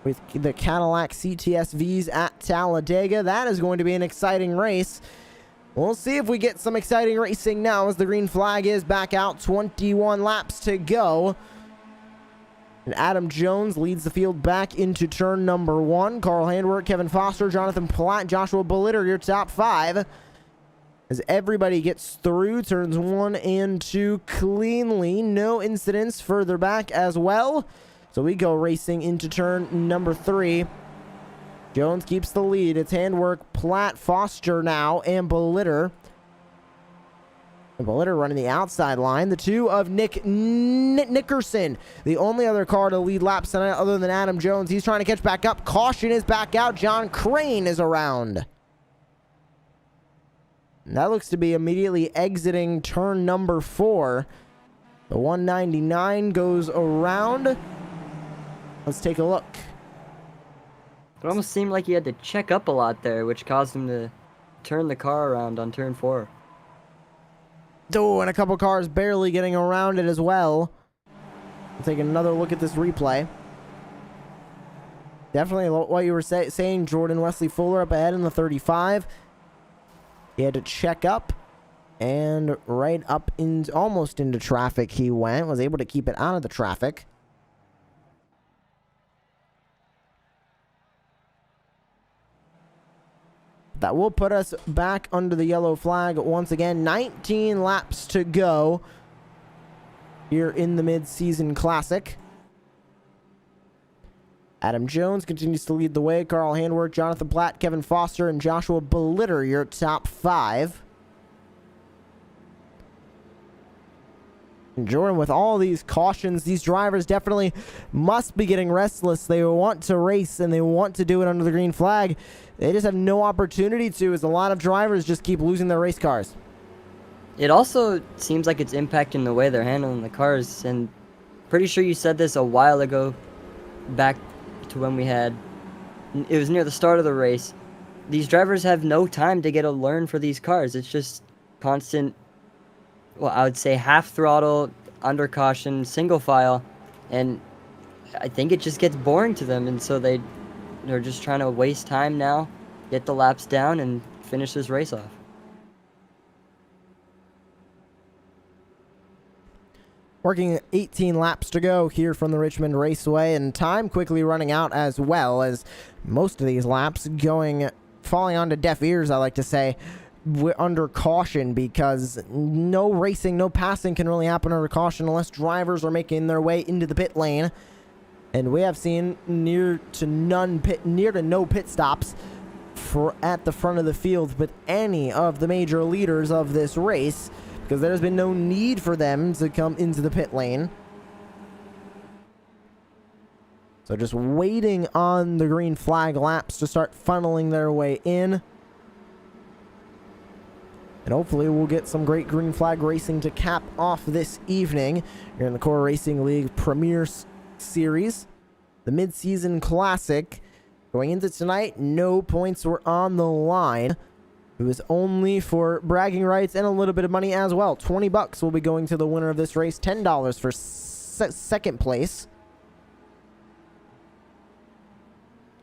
with the Cadillac CTSVs at Talladega. That is going to be an exciting race. We'll see if we get some exciting racing now as the green flag is back out. 21 laps to go. And Adam Jones leads the field back into turn number 1. Carl Handwerk, Kevin Foster, Jonathan Platt, Joshua Bollitter, your top 5. As everybody gets through turns 1 and 2 cleanly. No incidents further back as well. So we go racing into turn number 3. Jones keeps the lead. It's Handwerk, Platt, Foster now, and Bollitter. And Bollitter running the outside line. The 2 of Nick Nickerson, the only other car to lead laps tonight other than Adam Jones. He's trying to catch back up. Caution is back out. John Crane is around. And that looks to be immediately exiting turn number 4. The 199 goes around. Let's take a look. It almost seemed like he had to check up a lot there, which caused him to turn the car around on turn 4. Oh, and a couple cars barely getting around it as well. We'll take another look at this replay. Definitely what you were saying, Jordan. Wesley Fuller up ahead in the 35. He had to check up, and right up in almost into traffic he went. Was able to keep it out of the traffic. That will put us back under the yellow flag once again. 19 laps to go here in the mid-season classic. Adam Jones continues to lead the way. Carl Handwerk, Jonathan Platt, Kevin Foster, and Joshua Bellitter, your top 5. And Jordan, with all these cautions, these drivers definitely must be getting restless. They want to race, and they want to do it under the green flag. They just have no opportunity to, as a lot of drivers just keep losing their race cars. It also seems like it's impacting the way they're handling the cars, and pretty sure you said this a while ago, back to when it was near the start of the race. These drivers have no time to get a learn for these cars. It's just constant, well, I would say half throttle, under caution, single file, and I think it just gets boring to them, and so they're just trying to waste time now, get the laps down, and finish this race off. Working 18 laps to go here from the Richmond Raceway, and time quickly running out, as well as most of these laps falling onto deaf ears, I like to say. We're under caution, because no racing, no passing can really happen under caution unless drivers are making their way into the pit lane. And we have seen near to no pit stops at the front of the field with any of the major leaders of this race, because there's been no need for them to come into the pit lane. So just waiting on the green flag laps to start funneling their way in. And hopefully we'll get some great green flag racing to cap off this evening here in the Core Racing League Premier Series. The mid-season classic. Going into tonight, no points were on the line. It was only for bragging rights and a little bit of money as well. $20 will be going to the winner of this race. $10 for second place.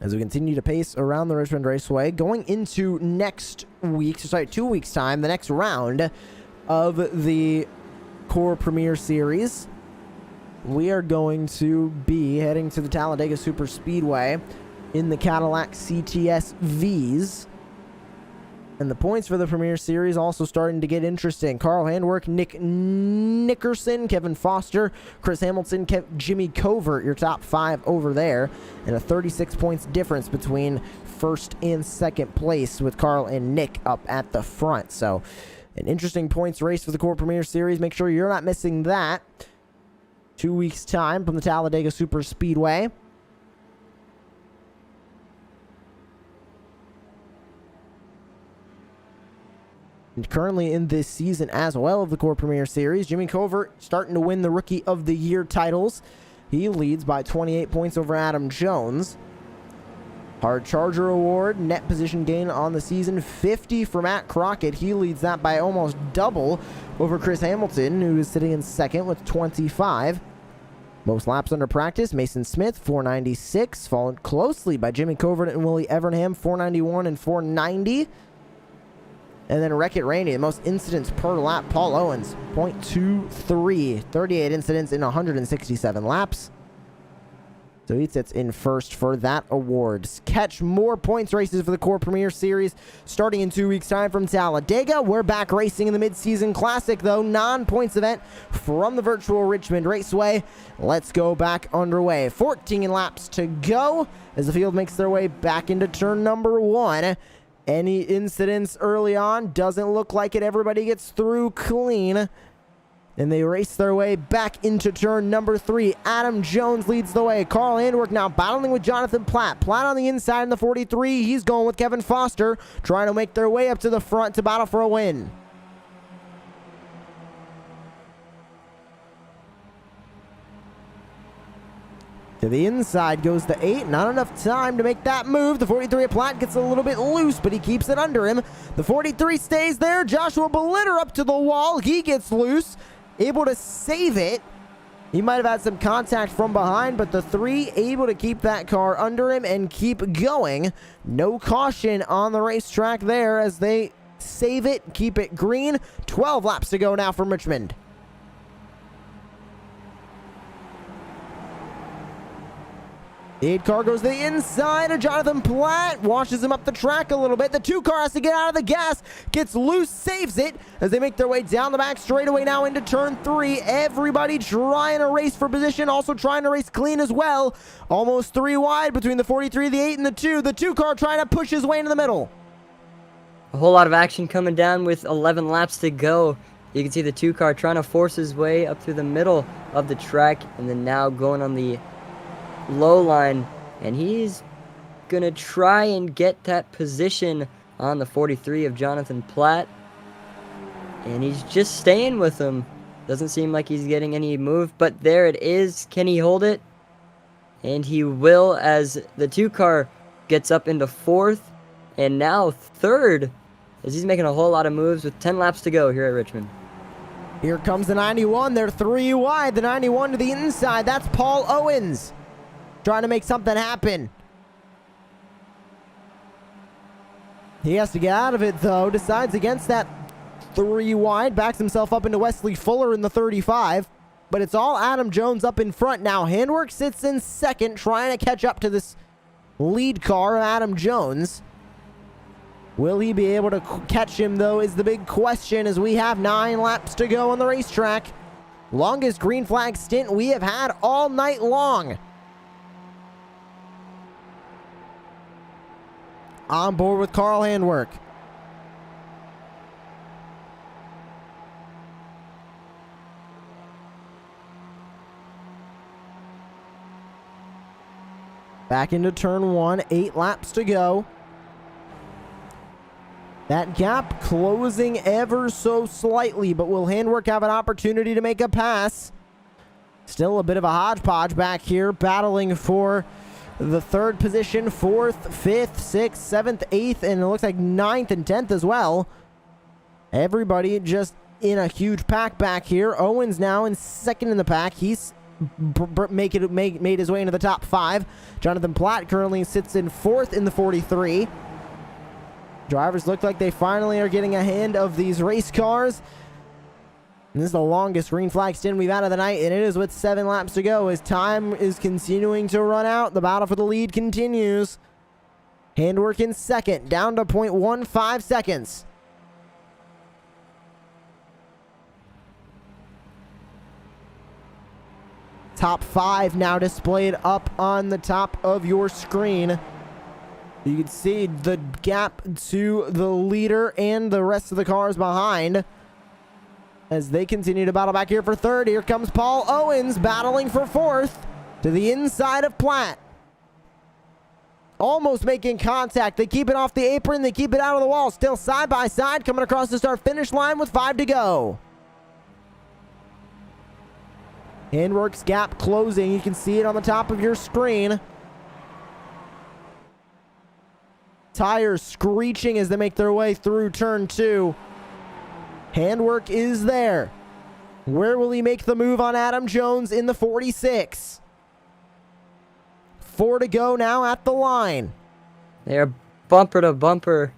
As we continue to pace around the Richmond Raceway, going into 2 weeks' time, the next round of the Core Premier Series, we are going to be heading to the Talladega Super Speedway in the Cadillac CTS Vs. And the points for the Premier Series also starting to get interesting. Carl Handwerk, Nick Nickerson, Kevin Foster, Chris Hamilton, Jimmy Covert, your top 5 over there. And a 36 points difference between first and second place, with Carl and Nick up at the front. So an interesting points race for the Core Premier Series. Make sure you're not missing that. 2 weeks' time from the Talladega Super Speedway. And currently in this season as well of the Core Premier Series, Jimmy Covert starting to win the Rookie of the Year titles. He leads by 28 points over Adam Jones. Hard Charger Award, net position gain on the season, 50 for Matt Crockett. He leads that by almost double over Chris Hamilton, who is sitting in second with 25. Most laps under practice, Mason Smith, 496, followed closely by Jimmy Covert and Willie Evernham, 491 and 490. And then Wreck-It Randy, the most incidents per lap, Paul Owens, 0.23, 38 incidents in 167 laps. So he sits in first for that award. Catch more points races for the Core Premier Series starting in 2 weeks' time from Talladega. We're back racing in the mid-season classic, though, non-points event from the virtual Richmond Raceway. Let's go back underway. 14 laps to go as the field makes their way back into turn number 1. Any incidents early on? Doesn't look like it. Everybody gets through clean. And they race their way back into turn number 3. Adam Jones leads the way. Carl Handwerk now battling with Jonathan Platt. Platt on the inside in the 43. He's going with Kevin Foster, trying to make their way up to the front to battle for a win. To the inside goes the 8. Not enough time to make that move. The 43 at Platt gets a little bit loose, but he keeps it under him. The 43 stays there. Joshua Bellitter up to the wall. He gets loose, able to save it. He might have had some contact from behind, but the 3 able to keep that car under him and keep going. No caution on the racetrack there as they save it, keep it green. 12 laps to go now from Richmond. The 8 car goes to the inside of Jonathan Platt, washes him up the track a little bit. The 2 car has to get out of the gas, gets loose, saves it as they make their way down the back straightaway now into turn 3. Everybody trying to race for position, also trying to race clean as well. Almost 3 wide between the 43, the 8, and the 2. The 2 car trying to push his way into the middle. A whole lot of action coming down with 11 laps to go. You can see the 2 car trying to force his way up through the middle of the track, and then now going on the low line, and he's gonna try and get that position on the 43 of Jonathan Platt, and he's just staying with him. Doesn't seem like he's getting any move, but there it is. Can he hold it? And he will, as the 2 car gets up into 4th and now 3rd, as he's making a whole lot of moves with 10 laps to go here at Richmond. Here comes the 91. They're 3 wide. The 91 to the inside. That's Paul Owens trying to make something happen. He has to get out of it, though. Decides against that 3 wide. Backs himself up into Wesley Fuller in the 35. But it's all Adam Jones up in front now. Handwork sits in 2nd, trying to catch up to this lead car of Adam Jones. Will he be able to catch him, though, is the big question, as we have 9 laps to go on the racetrack. Longest green flag stint we have had all night long. On board with Carl Handwork. Back into turn 1, 8 laps to go. That gap closing ever so slightly, but will Handwork have an opportunity to make a pass? Still a bit of a hodgepodge back here, battling for the 3rd position, 4th, 5th, 6th, 7th, 8th, and it looks like 9th and 10th as well. Everybody just in a huge pack back here. Owens now in 2nd in the pack. He's made his way into the top 5. Jonathan Platt currently sits in 4th in the 43. Drivers look like they finally are getting a hand of these race cars. And this is the longest green flag stint we've had of the night, and it is with 7 laps to go as time is continuing to run out. The battle for the lead continues. Handwork in 2nd, down to 0.15 seconds. Top 5 now displayed up on the top of your screen. You can see the gap to the leader and the rest of the cars behind as they continue to battle back here for 3rd. Here comes Paul Owens battling for 4th to the inside of Platt. Almost making contact. They keep it off the apron. They keep it out of the wall. Still side by side coming across the start-finish line with 5 to go. Handwork's gap closing. You can see it on the top of your screen. Tires screeching as they make their way through turn 2. Handwork is there. Where will he make the move on Adam Jones in the 46? 4 to go now at the line. They are bumper to bumper.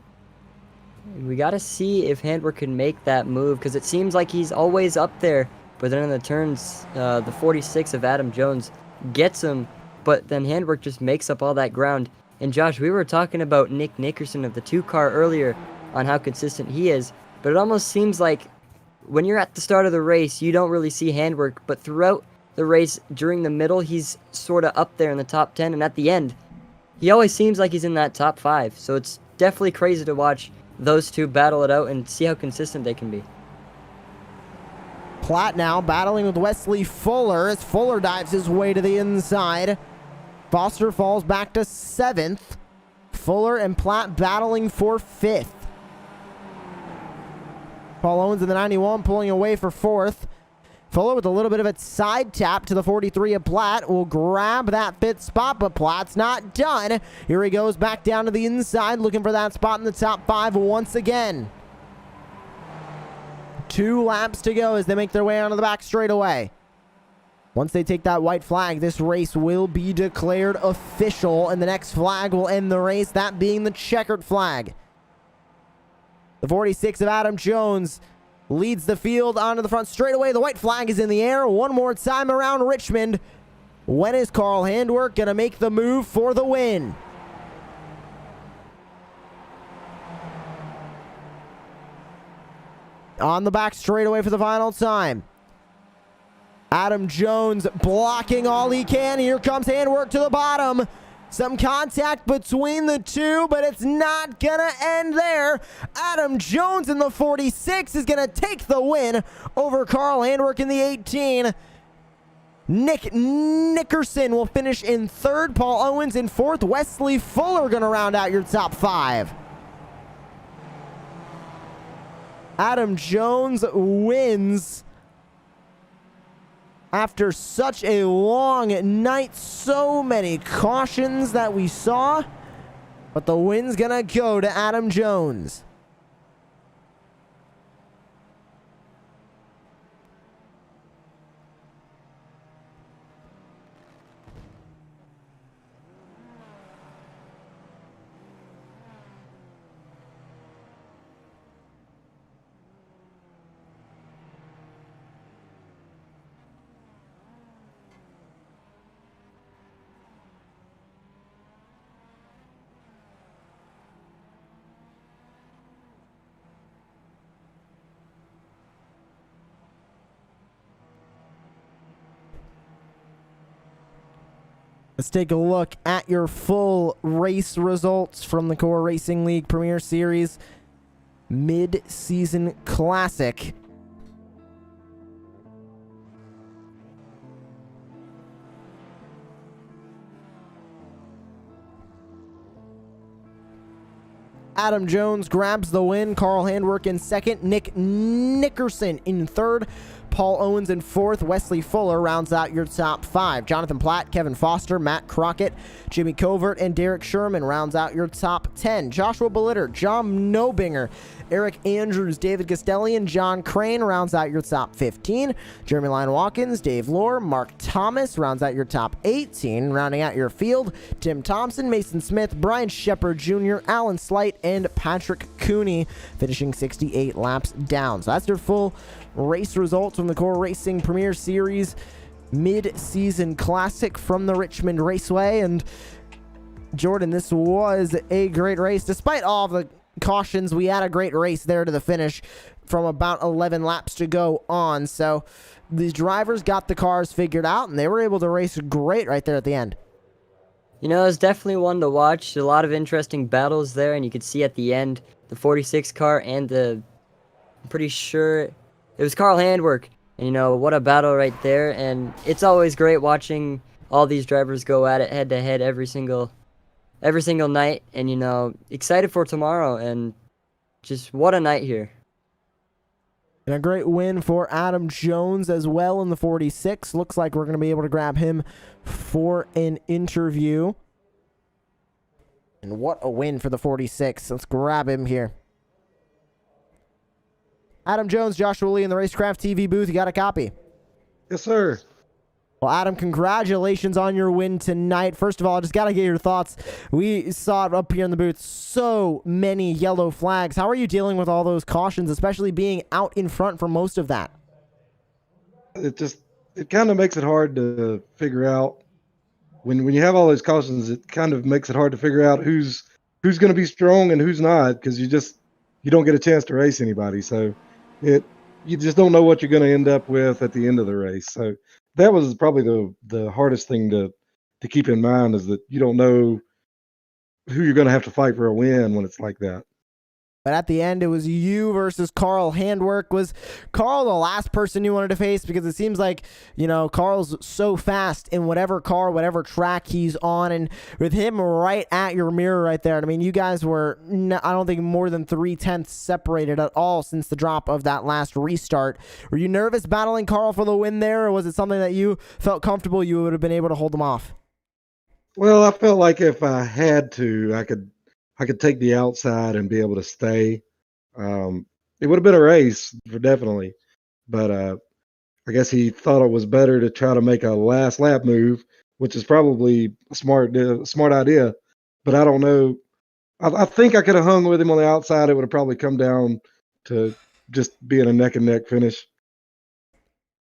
We got to see if Handwork can make that move, because it seems like he's always up there. But then in the turns, the 46 of Adam Jones gets him, but then Handwork just makes up all that ground. And Josh, we were talking about Nick Nickerson of the 2 car earlier on how consistent he is, but it almost seems like when you're at the start of the race, you don't really see Handwork, but throughout the race, during the middle, he's sort of up there in the top 10, and at the end, he always seems like he's in that top 5. So it's definitely crazy to watch those 2 battle it out and see how consistent they can be. Platt now battling with Wesley Fuller as Fuller dives his way to the inside. Foster falls back to 7th. Fuller and Platt battling for 5th. Paul Owens in the 91 pulling away for 4th. Fuller with a little bit of a side tap to the 43 of Platt will grab that 5th spot, but Platt's not done. Here he goes back down to the inside looking for that spot in the top 5 once again. 2 laps to go as they make their way onto the back straightaway. Once they take that white flag, this race will be declared official, and the next flag will end the race, that being the checkered flag. The 46 of Adam Jones leads the field onto the front straightaway. The white flag is in the air. One more time around Richmond. When is Carl Handwerk going to make the move for the win? On the back straightaway for the final time. Adam Jones blocking all he can. Here comes Handwerk to the bottom. Some contact between the two, but it's not going to end there. Adam Jones in the 46 is going to take the win over Carl Handwerk in the 18. Nick Nickerson will finish in third. Paul Owens in fourth. Wesley Fuller going to round out your top five. Adam Jones wins after such a long night. So many cautions that we saw. But the win's going to go to Adam Jones. Let's take a look at your full race results from the Core Racing League Premier Series Mid-Season Classic. Adam Jones grabs the win. Carl Handwerk in second. Nick Nickerson in third. Paul Owens in fourth. Wesley Fuller rounds out your top five. Jonathan Platt, Kevin Foster, Matt Crockett, Jimmy Covert, and Derek Sherman rounds out your top 10. Joshua Bellitter, John Nobinger, Eric Andrews, David Castelli, and John Crane rounds out your top 15. Jeremy Lyon Watkins, Dave Lohr, Mark Thomas rounds out your top 18. Rounding out your field, Tim Thompson, Mason Smith, Brian Shepard Jr., Alan Slight, and Patrick Cooney finishing 68 laps down. So that's your full race results from the Core Racing Premier Series Mid-Season Classic from the Richmond Raceway. And Jordan, this was a great race. Despite all of the cautions, we had a great race there to the finish from about 11 laps to go on. So the drivers got the cars figured out, and they were able to race great right there at the end. You know, it was definitely one to watch. A lot of interesting battles there, and you could see at the end the 46 car and I'm pretty sure it was Carl Handwerk. And, you know, what a battle right there. And it's always great watching all these drivers go at it head-to-head every single night. And, you know, excited for tomorrow. And just what a night here. And a great win for Adam Jones as well in the 46. Looks like we're going to be able to grab him for an interview. And what a win for the 46. Let's grab him here. Adam Jones, Joshua Lee in the Racecraft TV booth. You got a copy? Yes, sir. Well, Adam, congratulations on your win tonight. First of all, I just got to get your thoughts. We saw it up here in the booth. So many yellow flags. How are you dealing with all those cautions, especially being out in front for most of that? It kind of makes it hard to figure out. When you have all those cautions, it kind of makes it hard to figure out who's going to be strong and who's not, because you don't get a chance to race anybody. So you just don't know what you're going to end up with at the end of the race. So that was probably the hardest thing to keep in mind, is that you don't know who you're going to have to fight for a win when it's like that. But at the end, it was you versus Carl Handwerk. Was Carl the last person you wanted to face? Because it seems like, you know, Carl's so fast in whatever car, whatever track he's on. And with him right at your mirror right there, I mean, you guys were, I don't think, more than 3/10 separated at all since the drop of that last restart. Were you nervous battling Carl for the win there, or was it something that you felt comfortable you would have been able to hold him off? Well, I felt like if I had to, I could take the outside and be able to stay. It would have been a race, definitely. But I guess he thought it was better to try to make a last lap move, which is probably a smart idea. But I don't know. I think I could have hung with him on the outside. It would have probably come down to just being a neck and neck finish.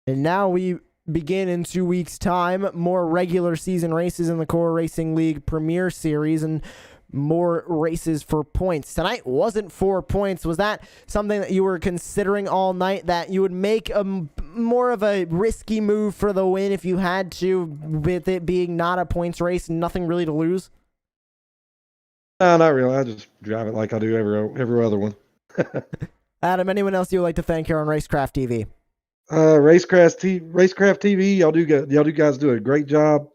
And now we begin in 2 weeks' time. More regular season races in the Core Racing League Premier Series and more races for points. Tonight wasn't for points. Was that something that you were considering all night, that you would make a more of a risky move for the win if you had to, with it being not a points race and nothing really to lose? No, not really. I just drive it like I do every other one. Adam, anyone else you would like to thank here on Racecraft TV? Racecraft TV, y'all guys do a great job.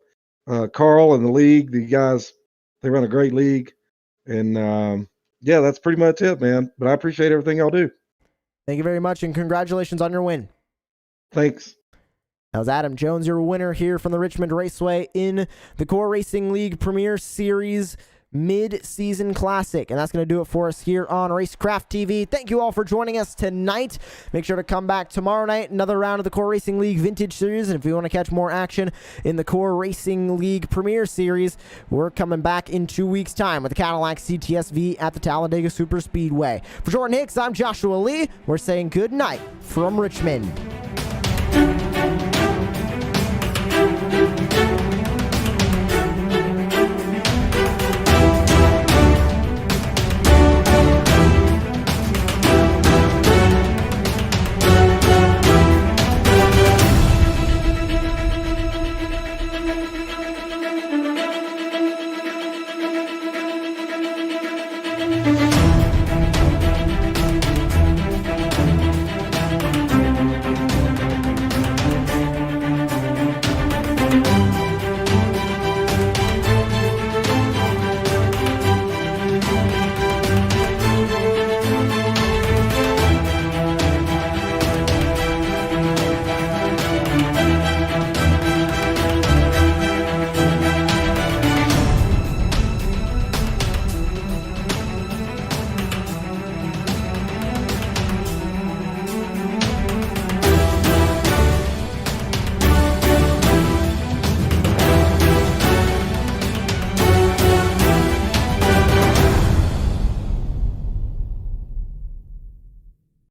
Carl and the league, the guys, they run a great league. And yeah, that's pretty much it, man. But I appreciate everything y'all do. Thank you very much, and congratulations on your win. Thanks. That was Adam Jones, your winner here from the Richmond Raceway in the Core Racing League Premier Series Mid-Season Classic. And that's going to do it for us here on Racecraft TV. Thank you all for joining us tonight. Make sure to come back tomorrow night, another round of the Core Racing League Vintage Series. And if you want to catch more action in the Core Racing League Premier Series, we're coming back in 2 weeks' time with the Cadillac CTS-V at the Talladega Superspeedway. For Jordan Hicks, I'm Joshua Lee. We're saying good night from Richmond.